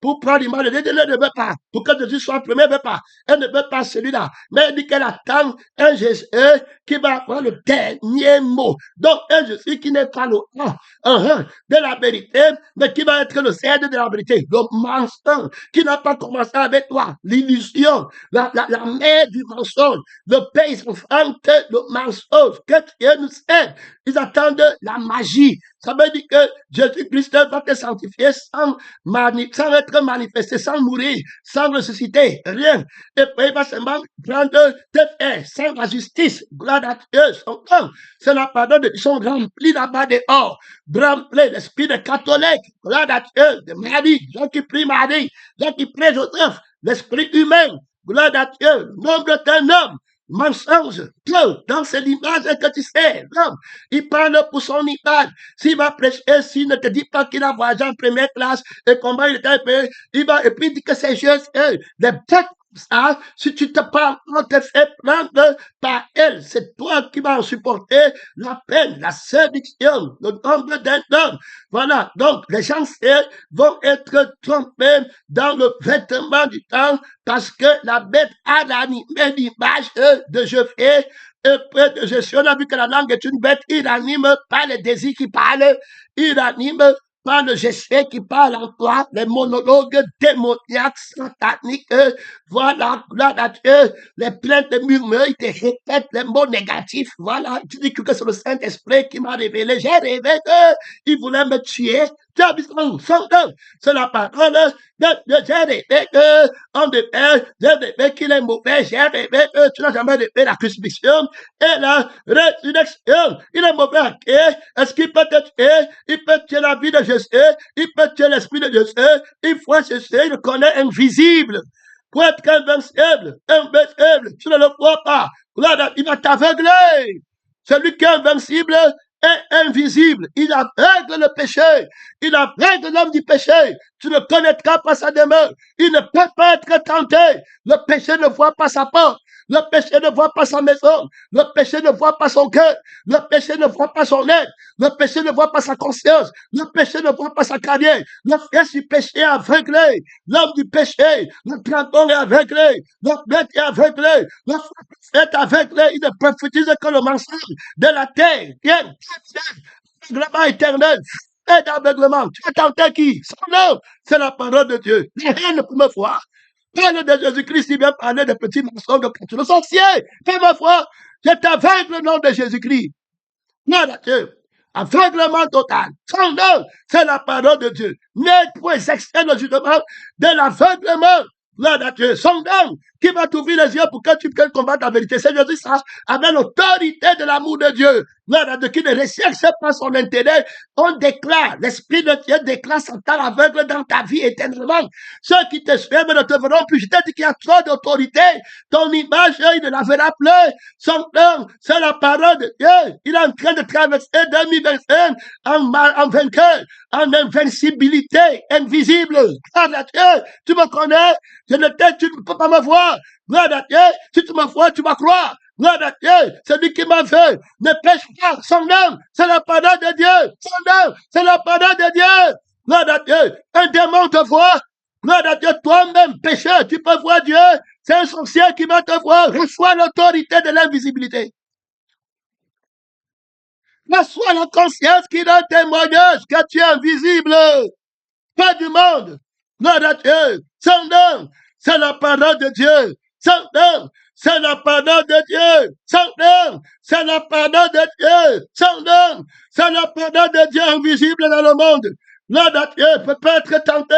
pour prendre l'image de Dieu, elle ne veut pas. Pour que Jésus soit le premier, elle ne veut pas. Elle ne veut pas celui-là. Mais elle dit qu'elle attend un Jésus qui va avoir le dernier mot. Donc, un Jésus qui n'est pas le de la vérité, mais qui va être le Z de la vérité. Le mensonge, qui n'a pas commencé avec toi. L'illusion, la mère du mensonge, le pays enfant, le mensonge, que Dieu nous aide. Ils attendent la magie. Ça veut dire que Jésus-Christ va te sanctifier sans être être manifesté sans mourir, sans ressusciter, rien. Et puis il va seulement prendre tes frères, sans la justice, gloire à Dieu, son homme. C'est la pardon de Dieu, ils sont remplis là-bas dehors, remplis l'esprit de catholique, gloire à Dieu, de Marie, gens qui prient Marie, gens qui prient Joseph, l'esprit humain, gloire à Dieu, nombre d'un homme, mensonge, que dans cette image que tu sais, l'homme, il parle pour son image. S'il va prêcher, s'il ne te dit pas qu'il a voyagé en première classe et comment il était payé, il va, et puis il dit que c'est juste des bêtes. Ah, si tu te parles, on te fait prendre par elle. C'est toi qui vas en supporter la peine, la séduction, le nombre d'un homme. Voilà. Donc, les gens vont être trompés dans le vêtement du temps parce que la bête a animé l'image de Jephthé. Et près de Jésus, on a vu que la langue est une bête. Il n'anime pas les désirs qui parlent. Il anime pas le Jésus qui parle en toi, les monologues démoniaques, sataniques, voilà, les plaintes, les murmures, ils te répètent les mots négatifs, voilà, tu dis que c'est le Saint-Esprit qui m'a révélé, j'ai rêvé qu'il voulait me tuer, tu as vu son c'est la parole de j'ai rêvé j'ai rêvé qu'il est mauvais, j'ai rêvé que tu n'as jamais rêvé la crucifixion et la résurrection, il est mauvais, est-ce qu'il peut te tuer, il peut tuer la vie de Jésus, il peut tuer l'esprit de Jésus, il faut Jésus, il le connaît invisible. Pour être invincible, tu ne le vois pas. Il va t'aveugler. Celui qui est invincible est invisible. Il aveugle le péché. Il aveugle l'homme du péché. Tu ne connaîtras pas sa demeure. Il ne peut pas être tenté. Le péché ne voit pas sa porte. Le péché ne voit pas sa maison. Le péché ne voit pas son cœur. Le péché ne voit pas son aide. Le péché ne voit pas sa conscience. Le péché ne voit pas sa carrière. Le fils du péché est aveuglé. L'homme du péché, le dragon est aveuglé. Le bête est aveuglé. Le est aveuglé. Il ne prophétise que le mensonge de la terre. Bien, aveuglement éternel. Et d'aveuglement. Tu as tenté qui? Son nom, c'est la parole de Dieu. Rien ne peut me voir. Parle de Jésus-Christ, il vient parler de petits mensonges de le sorcier. Fais-moi foi. Je t'aveugle le nom de Jésus-Christ. Non, Dieu. Aveuglement total. Son nom, c'est la parole de Dieu. N'aide pour extraire le jugement de l'aveuglement. Là, Dieu. Son nom qui va t'ouvrir les yeux pour que tu puisses combattre la vérité. C'est Jésus, ça, avec l'autorité de l'amour de Dieu. Là, Dieu, qui ne recherche pas son intérêt. On déclare, l'Esprit de Dieu déclare Satan aveugle dans ta vie éternellement. Ceux qui te suivent ne te verront plus. Je t'ai dit qu'il y a trop d'autorité. Ton image, il ne la verra plus. Son nom, c'est la parole de Dieu. Il est en train de traverser 2021 en vainqueur, en invincibilité, invisible. Dieu, tu me connais, tu ne peux pas me voir. Dieu, si tu me vois, tu vas croire. Dieu, c'est lui qui m'a fait. Ne pêche pas. Son nom, c'est la parole de Dieu. Son nom, c'est la parole de Dieu. Dieu, un démon te voit. Dieu, toi-même, pécheur, tu peux voir Dieu. C'est un sorcier qui va te voir. Reçois l'autorité de l'invisibilité. Reçois la conscience qui donne témoignage que tu es invisible. Pas du monde. Dieu, son nom, c'est la parole de Dieu. Son nom, c'est la parole de Dieu. Son nom, c'est la parole de Dieu. Son nom, c'est la parole de Dieu invisible dans le monde. Dieu peut pas être tenté.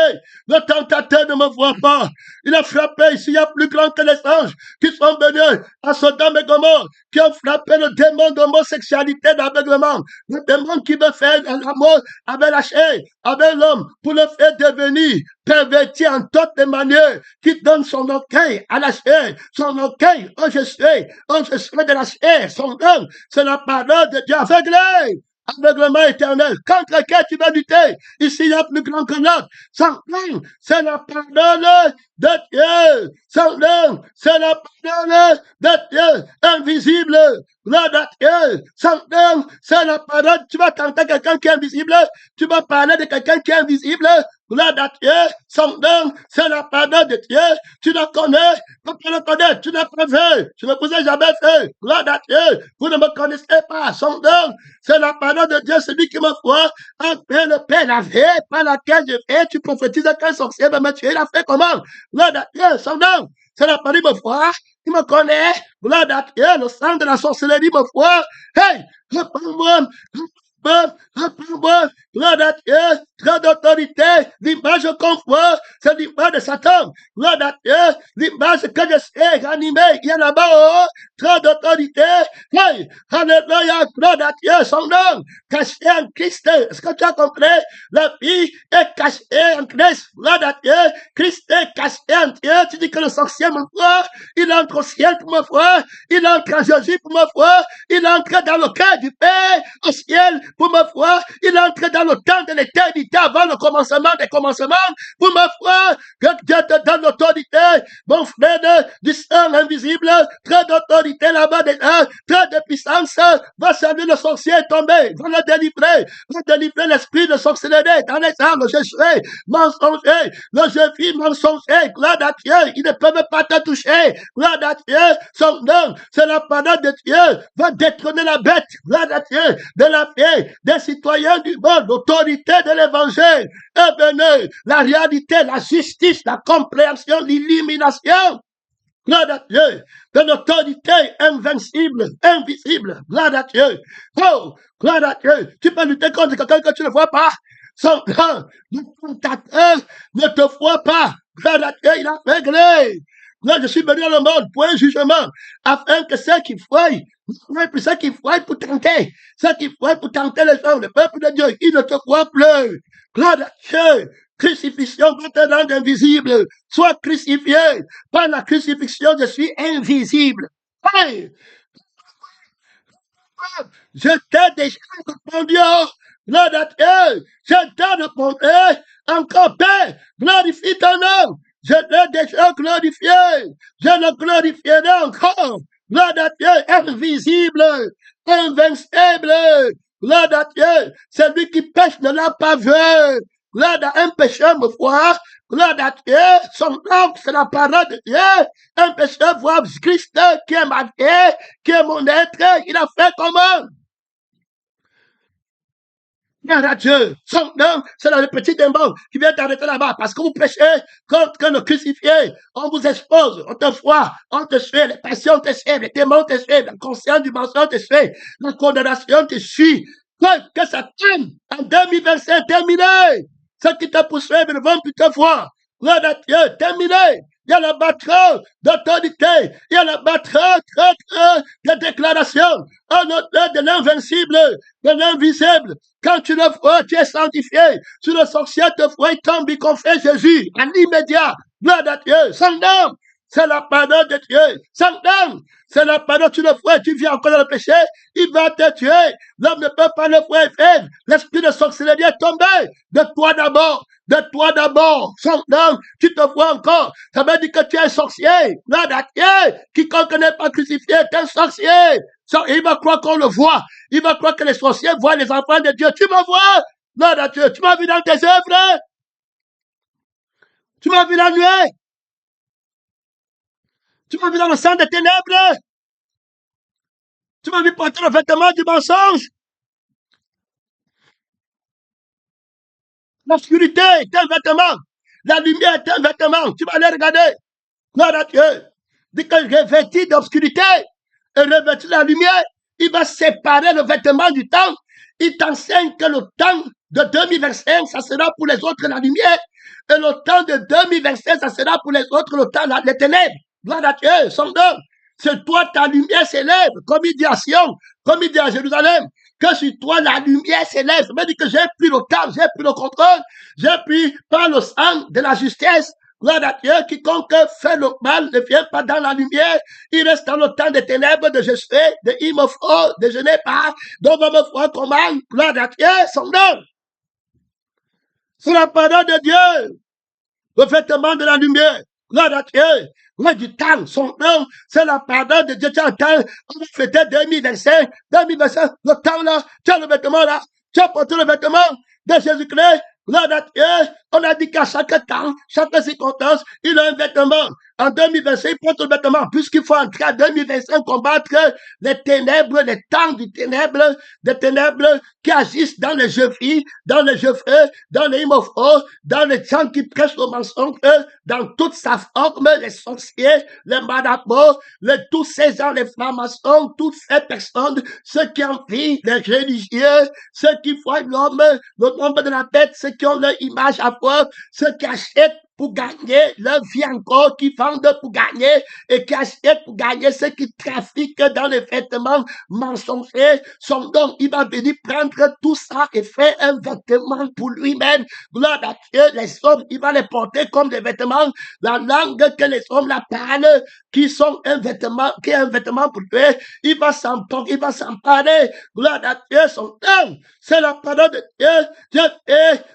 Le tentateur ne me voit pas. Il a frappé ici, il y a plus grand que les anges qui sont venus à Sodome et Gomorrhe, qui ont frappé le démon d'homosexualité, d'aveuglement. Le démon qui veut faire l'amour avec la chair, avec l'homme, pour le faire devenir perverti en toutes les manières, qui donne son orgueil à la chair, son orgueil, oh je suis de la chair, son nom, c'est la parole de Dieu aveuglé. Aveuglement éternel. Contre lequel tu vas lutter? Ici, il y a plus grand que l'autre. Son nom, c'est la parole de Dieu. Son nom, c'est la parole de Dieu. Invisible. Là, de Dieu. Son nom, c'est la parole. Tu vas tenter quelqu'un qui est invisible. Tu vas parler de quelqu'un qui est invisible. Là, de Dieu. Son nom, c'est la parole de Dieu. Tu le connais. Tu le connais. Tu n'as pas vu. Tu ne vous ai jamais fait. Là, de Dieu. Vous ne me connaissez pas. Son nom, c'est la parole de Dieu, celui qui me voit, après le Père, la vie par laquelle je fais, tu prophétises qu'un sorcier va me tuer, il a fait comment? Gloire Dieu, son nom, c'est la parole, il me voit, il me connaît, gloire Dieu, le sang de la sorcellerie me voit, hey, réponds-moi, reprends-moi, gloire à Dieu, très d'autorité, l'image qu'on voit, c'est l'image de Satan, gloire à Dieu, l'image que je sais animer, il y a là-bas, oh, très d'autorité, hey, alléluia, gloire à Dieu, son nom, caché en Christ, est-ce que tu as compris? La vie est cachée en Christ, gloire à Dieu, Christ est caché en Dieu, tu dis que le sorcier me voit, il entre au ciel pour me voir, il entre à Jésus pour me voir, il entre dans le cœur du Père, au ciel pour me voir, il entre dans le temps de l'éternité avant le commencement des commencements pour me voir, que Dieu te donne l'autorité, mon frère du sang invisible, très d'autorité là-bas, très de puissance, va servir le sorcier tombé, va le délivrer l'esprit de sorcellerie dans les armes, je serai mensonger, le jeu vie mensonger, gloire à Dieu, il ne peut même pas te toucher, gloire à Dieu, son nom, c'est la parole de Dieu, va détrôner la bête, gloire à Dieu, de la paix, des citoyens du monde, l'autorité de l'évangile, et venez, la réalité, la justice, la compréhension, l'illumination, gloire à Dieu, de l'autorité invincible, invisible, gloire à Dieu, oh, gloire à Dieu, tu peux lutter contre quelqu'un que tu ne vois pas, son grand, le tentateur ne te voit pas, gloire à Dieu, il a réglé. Là, je suis venu dans le monde pour un jugement, afin que ceux qui voient, ceux qui voient pour tenter, ceux qui voient pour tenter les gens, le peuple de Dieu, ils ne te voient plus. Gloire à Dieu. Crucifixion doit te rendre invisible. Sois crucifié. Par la crucifixion, je suis invisible. Hey! Je t'ai déjà répondu. Gloire à Dieu. Je t'ai répondu. Encore Père, glorifie ton nom. Je l'ai déjà glorifié. Je le glorifierai encore. Gloire à Dieu, invisible, invincible. Gloire à Dieu, celui qui pêche ne l'a pas vu. Gloire à un pécheur me voit. Gloire à Dieu, son nom, c'est la parole de Dieu. Un pécheur voit Christ qui est ma vie, qui est mon être. Il a fait comment? Gloire à Dieu. Son nom, c'est le petit démon qui vient t'arrêter là-bas parce que vous prêchez contre le crucifié. On vous expose, on te voit, on te suit, les passions te suivent, les démons te suivent, la conscience du mensonge te suit, la condamnation te suit. Que ça termine en 2025, terminé. Ceux qui te poursuivent ne vont plus te voir. Gloire à Dieu, terminé. Il y a là-bas trop d'autorité. Il y a là-bas trop de déclarations. En nom de l'invincible, de l'invisible. Quand tu le vois, tu es sanctifié. Si le sorcier te voit, il tombe, il confie Jésus. En immédiat. Gloire à Dieu. Son nom, c'est la parole de Dieu. Son nom, c'est la parole. Tu le vois, tu viens encore dans le péché, il va te tuer. L'homme ne peut pas le voir faire. L'esprit de sorcellerie est tombé. De toi d'abord. De toi d'abord. Son nom, tu te vois encore. Ça veut dire que tu es un sorcier. Gloire à Dieu. Quiconque n'est pas crucifié est un sorcier. Il va croire qu'on le voit. Il va croire que les sorciers voient les enfants de Dieu. Tu me vois? Gloire à Dieu. Tu m'as vu dans tes œuvres? Tu m'as vu la nuit? Tu m'as vu dans le sang des ténèbres? Tu m'as vu porter le vêtement du mensonge? L'obscurité est un vêtement. La lumière est un vêtement. Tu vas aller regarder. Gloire à Dieu. Dès que revêtu d'obscurité et revêtu de la lumière, il va séparer le vêtement du temps. Il t'enseigne que le temps de 2025, ça sera pour les autres la lumière. Et le temps de 2025, ça sera pour les autres le temps, les ténèbres. Gloire à Dieu, son nom. C'est toi, ta lumière s'élève, comme il dit à Sion, comme il dit à Jérusalem, que sur toi, la lumière s'élève. Ça veut dire que j'ai pris le temps, j'ai pris le contrôle, j'ai pris par le sang de la justesse. Gloire à Dieu, quiconque fait le mal ne vient pas dans la lumière, il reste dans le temps des ténèbres, de je sais, de il me faut, de je n'ai pas, donc on me voit comment, gloire à Dieu, son nom. C'est la parole de Dieu, le vêtement de la lumière, gloire à Dieu. Gloire du temps, son nom, c'est la parole de Dieu. Tu entends, on va fêter 2025, le temps là, tu as le vêtement là, tu as porté le vêtement de Jésus-Christ. Gloire à Dieu. On a dit qu'à chaque temps, chaque circonstance, il a un vêtement. en 2025, il prend ton vêtement, puisqu'il faut entrer en 2025 combattre les ténèbres, les temps des ténèbres qui agissent dans les jeux filles, dans les jeux feux, dans les imofos, dans les gens qui prêchent le mensonge, dans toute sa forme, les sorciers, les madabos, tous ces gens, les francs-maçons, toutes ces personnes, ceux qui envient les religieux, ceux qui voient l'homme, le nombre de la tête, ceux qui ont leur image à voir, ceux qui achètent pour gagner leur vie encore, qui vendent pour gagner et qui achètent pour gagner, ceux qui trafiquent dans les vêtements mensongers. Son don, il va venir prendre tout ça et faire un vêtement pour lui-même. Gloire à Dieu, les hommes, il va les porter comme des vêtements. La langue que les hommes la parlent, qui sont un vêtement, qui est un vêtement pour lui, il va s'emparer. Gloire à Dieu, son don, c'est la parole de Dieu.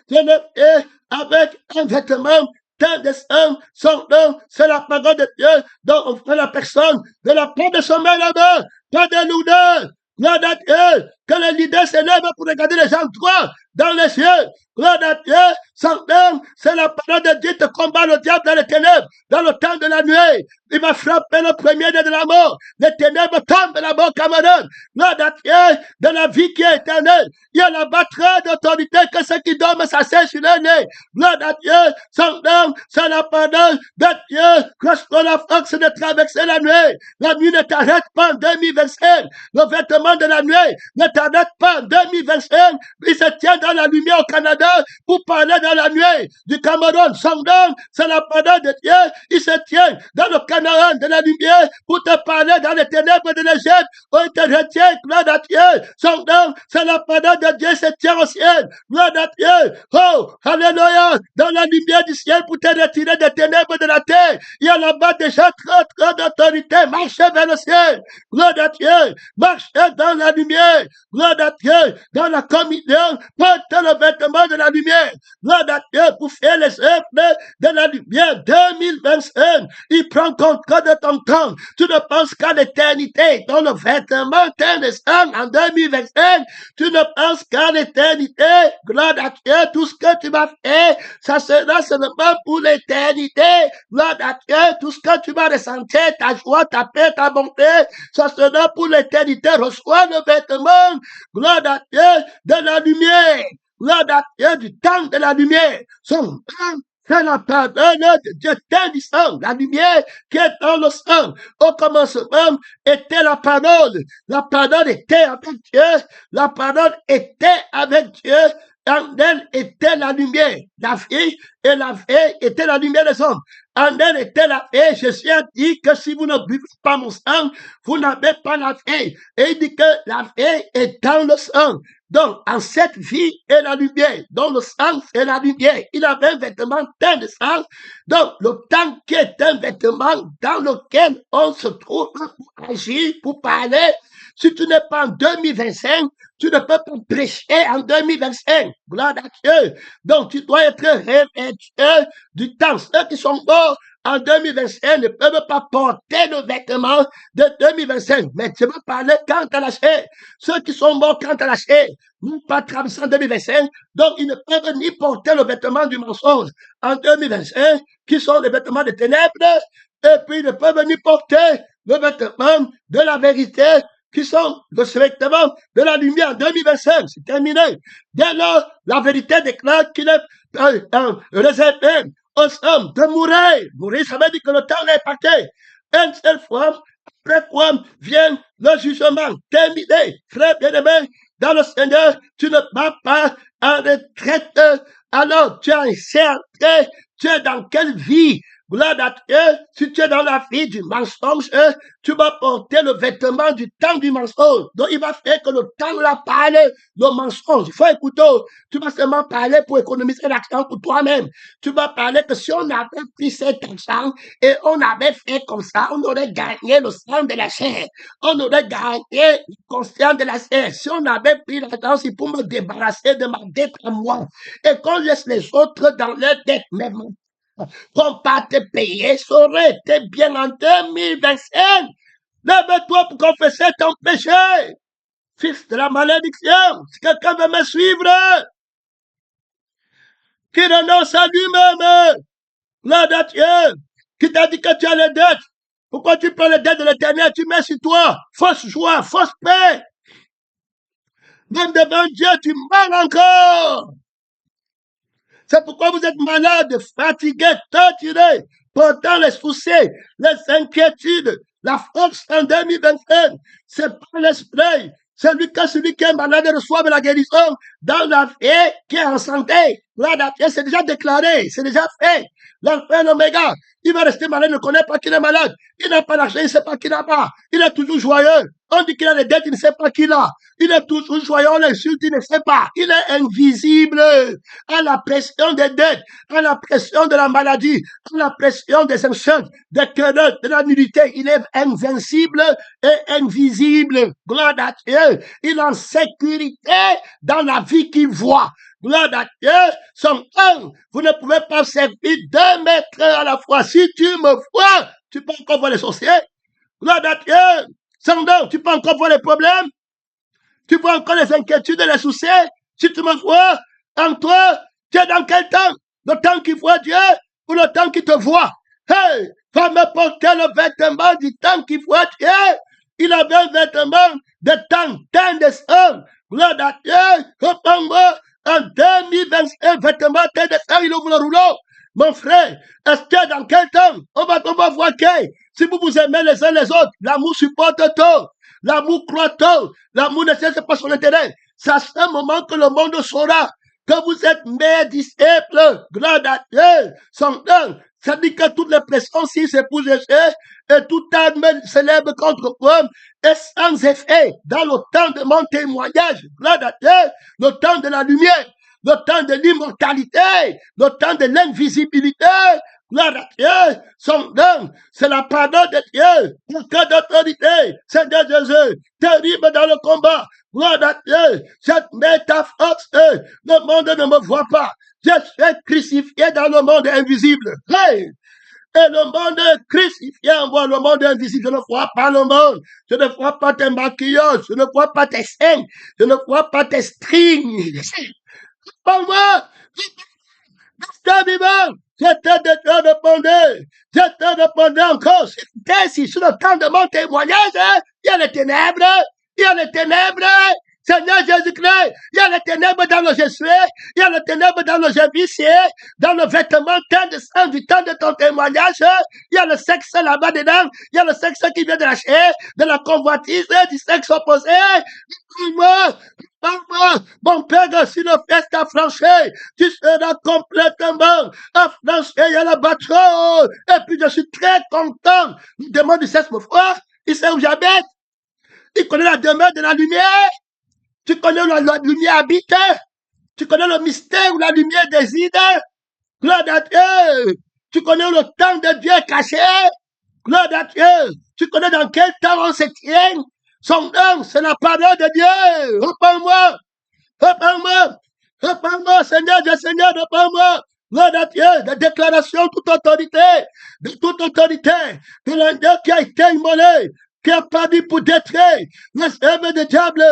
Dieu ne est avec un vêtement. Tant des hommes, son nom, c'est la parole de Dieu, dont on fait la personne de la part de son main là-bas, pas de l'odeur. Gloire à Dieu, que les leaders s'élèvent pour regarder les gens droits dans les yeux. Gloire à Dieu, son nom, c'est la parole de Dieu, te combat le diable dans les ténèbres, dans le temps de la nuit. Il va frapper le premier-né de la mort. Les ténèbres tombent de la mort, camarade. Gloire à Dieu, de la vie qui est éternelle. Il y a la batterie d'autorité que ceux qui dorment s'assèchent sur le nez. Gloire à Dieu, son nom, c'est la parole de Dieu. Lorsqu'on a force de traverser la nuit ne t'arrête pas en 2025. Le vêtement de la nuit ne t'arrête pas en 2025. Il se tient dans la lumière au Canada pour parler dans la nuit du Cameroun. Son nom, c'est la parole de Dieu. Il se tient dans le Canaan de la lumière pour te parler dans les ténèbres de l'Égypte. Oh, il te retient, gloire à Dieu. Son nom, c'est la parole de Dieu, se tient au ciel. Gloire à Dieu. Oh, alléluia. Dans la lumière du ciel pour te retirer des ténèbres de la terre. Il y a là-bas déjà trop d'autorité. Marchez vers le ciel. Gloire à Dieu. Marchez dans la lumière. Gloire à Dieu. Dans la communion, porte le vêtement de la lumière. Gloire à Dieu pour faire les œuvres de la lumière. 2025, il prend contrôle de ton temps. Tu ne penses qu'à l'éternité. Dans le vêtement t'investis en 2025, tu ne penses qu'à l'éternité. Gloire à Dieu, tout ce que tu vas faire, ça sera seulement pour l'éternité. Gloire à Dieu, tout ce que tu vas ressentir, ta joie, ta paix, ta bonté, ça sera pour l'éternité. Reçois le vêtement. Gloire à Dieu de la lumière. Gloire à Dieu du temps de la lumière. Son temps, c'est la parole de Dieu tendissant, la lumière qui est dans le sang. Au commencement était la parole. La parole était avec Dieu. La parole était avec Dieu. En elle était la lumière. La vie et la vie était la lumière des hommes. En elle était la vie. Jésus a dit que si vous ne buvez pas mon sang, vous n'avez pas la vie. Et il dit que la vie est dans le sang. Donc, en cette vie est la lumière. Donc, le sang, c'est la lumière. Il avait un vêtement teint de sang. Donc, le temps qui est un vêtement dans lequel on se trouve pour agir, pour parler. Si tu n'es pas en 2025, tu ne peux pas prêcher en 2025. Gloire à Dieu. Donc, tu dois être révélateur du temps. Ceux qui sont morts en 2025 ne peuvent pas porter le vêtement de 2025. Mais tu veux parler quand à la chair. Ceux qui sont morts quand à la chair n'ont pas traversé en 2025. Donc, ils ne peuvent ni porter le vêtement du mensonge en 2025, qui sont les vêtements des ténèbres, et puis ils ne peuvent ni porter le vêtement de la vérité, qui sont le vêtement de la lumière en 2025. C'est terminé. Dès lors, la vérité déclare qu'il est réservé aux hommes de mourir. Mourir, ça veut dire que le temps est passé. Une seule fois, après quoi vient le jugement. Terminé. Frère bien-aimé, dans le Seigneur, tu ne vas pas en retraite. Alors, tu es incertain. Tu es dans quelle vie? Gloire à Dieu, si tu es dans la vie du mensonge, tu vas porter le vêtement du temps du mensonge. Donc, il va faire que le temps la parle, le mensonge. Il faut écouter. Tu vas seulement parler pour économiser l'argent pour toi-même. Tu vas parler que si on avait pris cet argent et on avait fait comme ça, on aurait gagné le sang de la chair. On aurait gagné le conscience de la chair. Si on avait pris l'argent, c'est pour me débarrasser de ma dette à moi. Et qu'on laisse les autres dans leur dette. Mais qu'on pas te payer, ça aurait été bien en 2025. Lève-toi pour confesser ton péché. Fils de la malédiction, si quelqu'un veut me suivre, qui renonce à lui-même, gloire à Dieu, qui t'a dit que tu as les dettes. Pourquoi tu prends les dettes de l'Éternel, tu mets sur toi fausse joie, fausse paix. Même devant Dieu, tu mens encore. C'est pourquoi vous êtes malade, fatigué, torturé, portant les soucis, les inquiétudes, la force en 2025. C'est pas l'esprit. Celui qui est malade reçoit la guérison dans la vie qui est en santé. Là, c'est déjà déclaré, c'est déjà fait. L'alpha et l'oméga, il va rester malade, il ne connaît pas qu'il est malade. Il n'a pas l'argent, il ne sait pas qu'il n'a pas. Il est toujours joyeux. On dit qu'il a des dettes, il ne sait pas qu'il a. Il est toujours joyeux, on l'insulte, il ne sait pas. Il est invisible à la pression des dettes, à la pression de la maladie, à la pression des insultes, des querelles, de la nullité. Il est invincible et invisible. Gloire à Dieu. Il est en sécurité dans la vie qu'il voit. Gloire à Dieu, son âme. Vous ne pouvez pas servir 2 maîtres à la fois. Si tu me vois, tu peux encore voir les sorciers. Gloire à Dieu. Son âme, tu peux encore voir les problèmes. Tu vois encore les inquiétudes et les soucis. Si tu me vois, en toi, tu es dans quel temps? Le temps qui voit Dieu ou le temps qui te voit? Hey, va me porter le vêtement du temps qui voit Dieu. Il avait un vêtement de temps, d'indécent. Gloire à Dieu, reprends-moi. En 2021, vêtement, d'indécent, il ouvre le rouleau. Mon frère, est-ce que dans quel temps on va voir que si vous vous aimez les uns les autres, l'amour supporte tout. L'amour croit tout. L'amour ne cesse pas son intérêt. C'est à ce moment que le monde saura que vous êtes mes disciples. Gloire à Dieu. Son nom. Ça dit que toutes les pressions s'y s'épousent et tout âme s'élève contre moi et sans effet. Dans le temps de mon témoignage, gloire à Dieu, le temps de la lumière, le temps de l'immortalité, le temps de l'invisibilité, gloire à Dieu, son nom, c'est la parole de Dieu, pour que d'autorité, Seigneur Jésus, terrible dans le combat, gloire à Dieu, cette métaphore, le monde ne me voit pas, je suis crucifié dans le monde invisible. Hey! Et le monde crucifié envoie le monde invisible. Je ne vois pas le monde. Je ne vois pas tes maquillages. Je ne vois pas tes seins. Je ne vois pas tes strings. Pour moi, j'étais vivant. J'étais déjà répondé. J'étais répondé encore. C'était si sur le temps de mon témoignage, il y a les ténèbres. Il y a les ténèbres. Seigneur Jésus-Christ, il y a les ténèbres dans le Jésus, il y a les ténèbres dans le Jésus, dans le vêtement de du temps de ton témoignage, il y a le sexe là-bas dedans, il y a le sexe qui vient de la chair, de la convoitise, du sexe opposé. Moi, mon père, si le fest a franchi, tu seras complètement affranchi, il y a la batterie. Et puis je suis très content. Il demande du sexe, mon frère, il sait où j'habite, il connaît la demeure de la lumière. Tu connais où la lumière habite. Tu connais le mystère où la lumière déside. Gloire à Dieu. Tu connais le temps de Dieu caché. Gloire à Dieu. Tu connais dans quel temps on se tient. Son nom, c'est la parole de Dieu. Reprends-moi. Reprends-moi. Reprends-moi, Seigneur, Seigneur, reprends-moi. Gloire à Dieu. Des déclarations, toute autorité. De toute autorité. De l'un qui a été immolé. Qui a parlé pour détruire les œuvres du diable.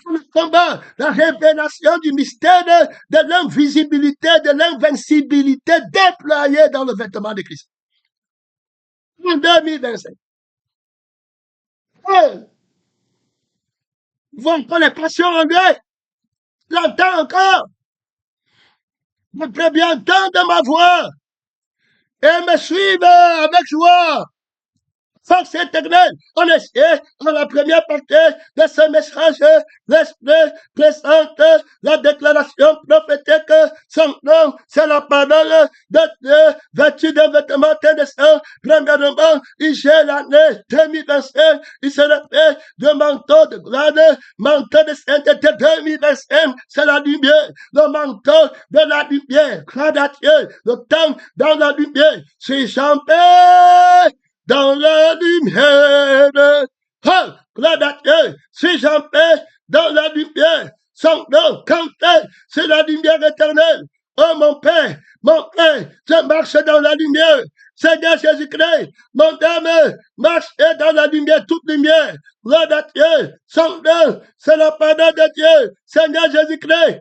Le combat, la révélation du mystère de l'invisibilité, de l'invincibilité déployée dans le vêtement de Christ. En 2025. Vous encore les passions en Dieu. L'entends encore. Vous pouvez bien entendre ma voix et me suivre avec joie. Force éternelle, on est dans la première partie de ce message, l'Esprit présente la déclaration prophétique, son nom, c'est la parole de Dieu, vêtu d'un vêtement indécent. Premièrement, j'ai l'année 2025, il se fait de manteau de gloire, manteau de sainteté 2025, c'est la lumière, le manteau de la lumière, gloire à Dieu, le temps dans la lumière, c'est jamais dans la lumière. Oh, gloire à Dieu, si j'en paie dans la lumière, son nom, quand c'est la lumière éternelle. Oh mon Père, je marche dans la lumière. Seigneur Jésus-Christ, mon âme marche dans la lumière, toute lumière. Gloire à Dieu, son nom, c'est la parole de Dieu. Seigneur Jésus-Christ,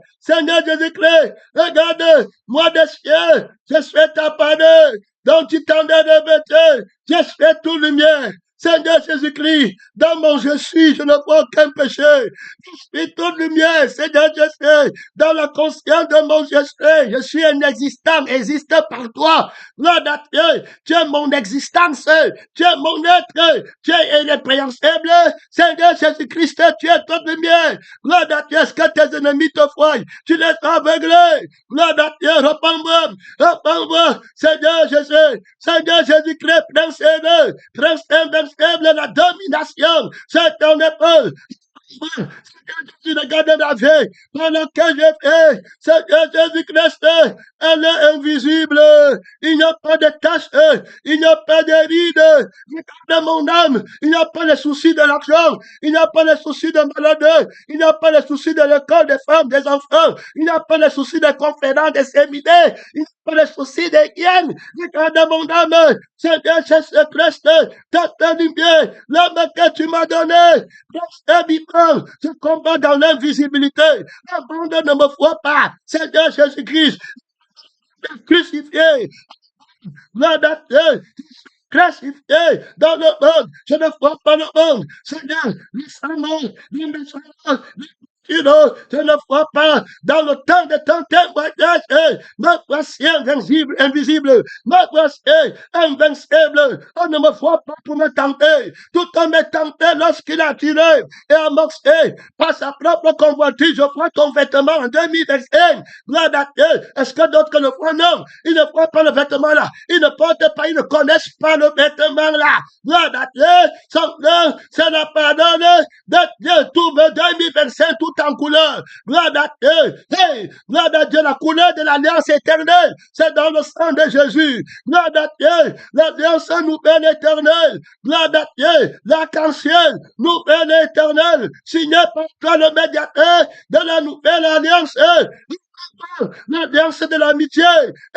regarde, moi des cieux, je suis ta parole. dont tu tendais de bêter. Je fais tout lumière. Seigneur Jésus-Christ, dans mon je suis, je ne vois aucun péché. Je suis toute lumière, Seigneur Jésus. Dans la conscience de mon je suis un existant, existe par toi. Gloire à Dieu, tu es mon existence, tu es mon être, tu es irrépréhensible. Seigneur Jésus-Christ, tu es toute lumière. Gloire à Dieu, est-ce que tes ennemis te voient? Tu les as aveuglés. Gloire à Dieu, repends-moi, Seigneur Jésus, Seigneur Jésus-Christ, prince invincible, la domination, c'est ton épaule. Tu regardes ma vie pendant que je fais, Seigneur Jésus-Christ, elle est invisible. Il n'y a pas de taches, il n'y a pas de rides. Regarde mon âme, il n'y a pas de souci de l'argent, il n'y a pas de souci de maladie, il n'y a pas de souci de l'école des femmes, des enfants, il n'y a pas de souci de conférences, des séminaires, il n'y a pas de souci de hygiène. Regarde mon âme, Seigneur Jésus-Christ, ta lumière, l'âme que tu m'as donnée, reste vivant, je combat dans l'invisibilité. La bande ne me voit pas, Seigneur Jésus-Christ, crucifié, l'adapté, crucifié dans le monde. Je ne vois pas le monde. Seigneur, laisse-moi, laisse-moi, je ne vois pas dans le temps de ton témoignage. Me voici invisible. Me voici invincible. On ne me voit pas pour me tenter. Tout homme est tenté lorsqu'il a tiré et amorcé par sa propre convoitise. Je vois ton vêtement en 2021. Gloire à Dieu. Est-ce que d'autres le voient? Non. Ils ne voient pas le vêtement là. Ils ne portent pas, ils ne connaissent pas le vêtement là. Gloire à Dieu. Son nom, c'est la pardonne de Dieu. Tout 2025, tout en couleur. Gloire à Dieu. Hey, gloire à Dieu, la couleur de l'alliance éternelle, c'est dans le sang de Jésus. Gloire à Dieu, l'alliance nouvelle éternelle. Gloire à Dieu, l'arc-en-ciel, nouvelle éternelle, signé par toi le médiateur de la nouvelle alliance. L'alliance de l'amitié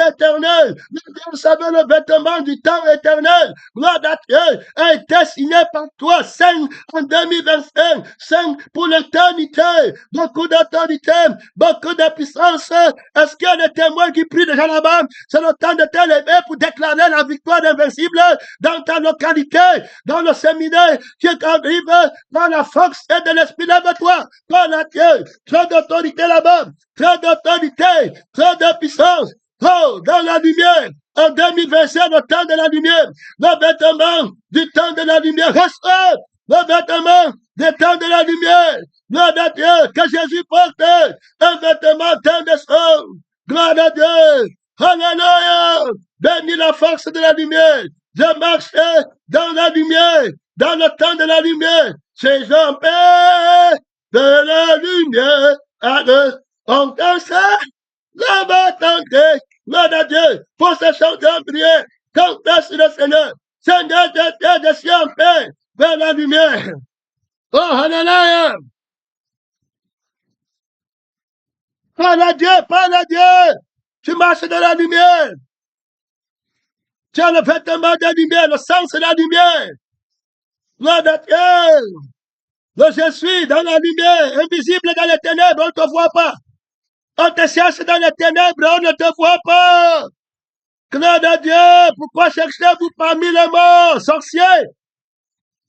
éternelle, l'alliance avec le vêtement du temps éternel, gloire à Dieu, a été signé par toi, 5 en 2025, 5 pour l'éternité, beaucoup d'autorité, beaucoup de puissance. Est-ce qu'il y a des témoins qui prient déjà là-bas? C'est le temps de t'élever pour déclarer la victoire invincible dans ta localité, dans le séminaire qui arrive dans la force et de l'esprit. Lève-toi, gloire à Dieu, trop d'autorité là-bas, trop d'autorité, trop de puissance. Oh, dans la lumière, en 2025, le temps de la lumière, le vêtement du temps de la lumière, reste le vêtement du temps de la lumière. Gloire à Dieu, que Jésus porte un vêtement teint de sang. Gloire à Dieu. Alléluia. Bénis la force de la lumière. Je marche dans la lumière, dans le temps de la lumière. C'est en paix de la lumière. Allez, on danse, la bataille, gloire à Dieu, pour se chanter en prière, canter sur le Seigneur. Seigneur de Dieu, je suis en paix vers la lumière. Oh, alléluia. Parle à Dieu, parle à Dieu. Tu marches dans la lumière. Tu as le vêtement de la lumière, le sens de la lumière. Gloire à Dieu. Je suis dans la lumière, invisible dans les ténèbres, on ne te voit pas. On te cherche dans les ténèbres, on ne te voit pas. Gloire à Dieu, pourquoi cherchez-vous parmi les morts, sorciers?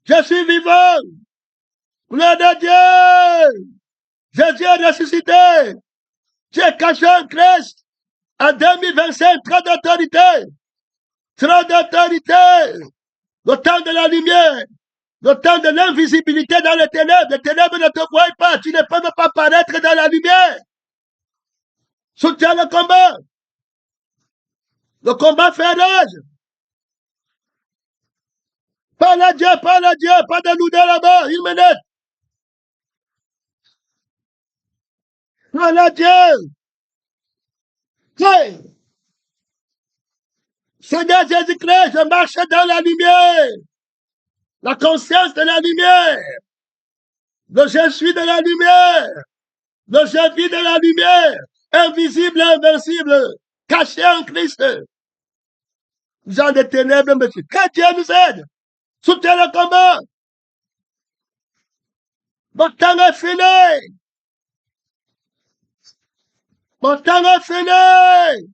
Je suis vivant. Gloire à Dieu. Jésus est ressuscité. J'ai caché un Christ. En 2025, trop d'autorité. Trop d'autorité. Le temps de la lumière. Le temps de l'invisibilité dans les ténèbres. Les ténèbres ne te voient pas. Tu ne peux même pas paraître dans la lumière. Soutiens le combat. Le combat fait rage. Parle à Dieu, pas de lourdeur là-bas. Il m'aide. Parle à Dieu. Hey. Seigneur Jésus-Christ, je marche dans la lumière. La conscience de la lumière. Le je suis de la lumière. Le je vis de la lumière. Invisible, invincible. Caché en Christ. Gens des ténèbres, monsieur. Que Dieu nous aide. Soutiens le combat. Mon temps est fini. Mon temps est fini.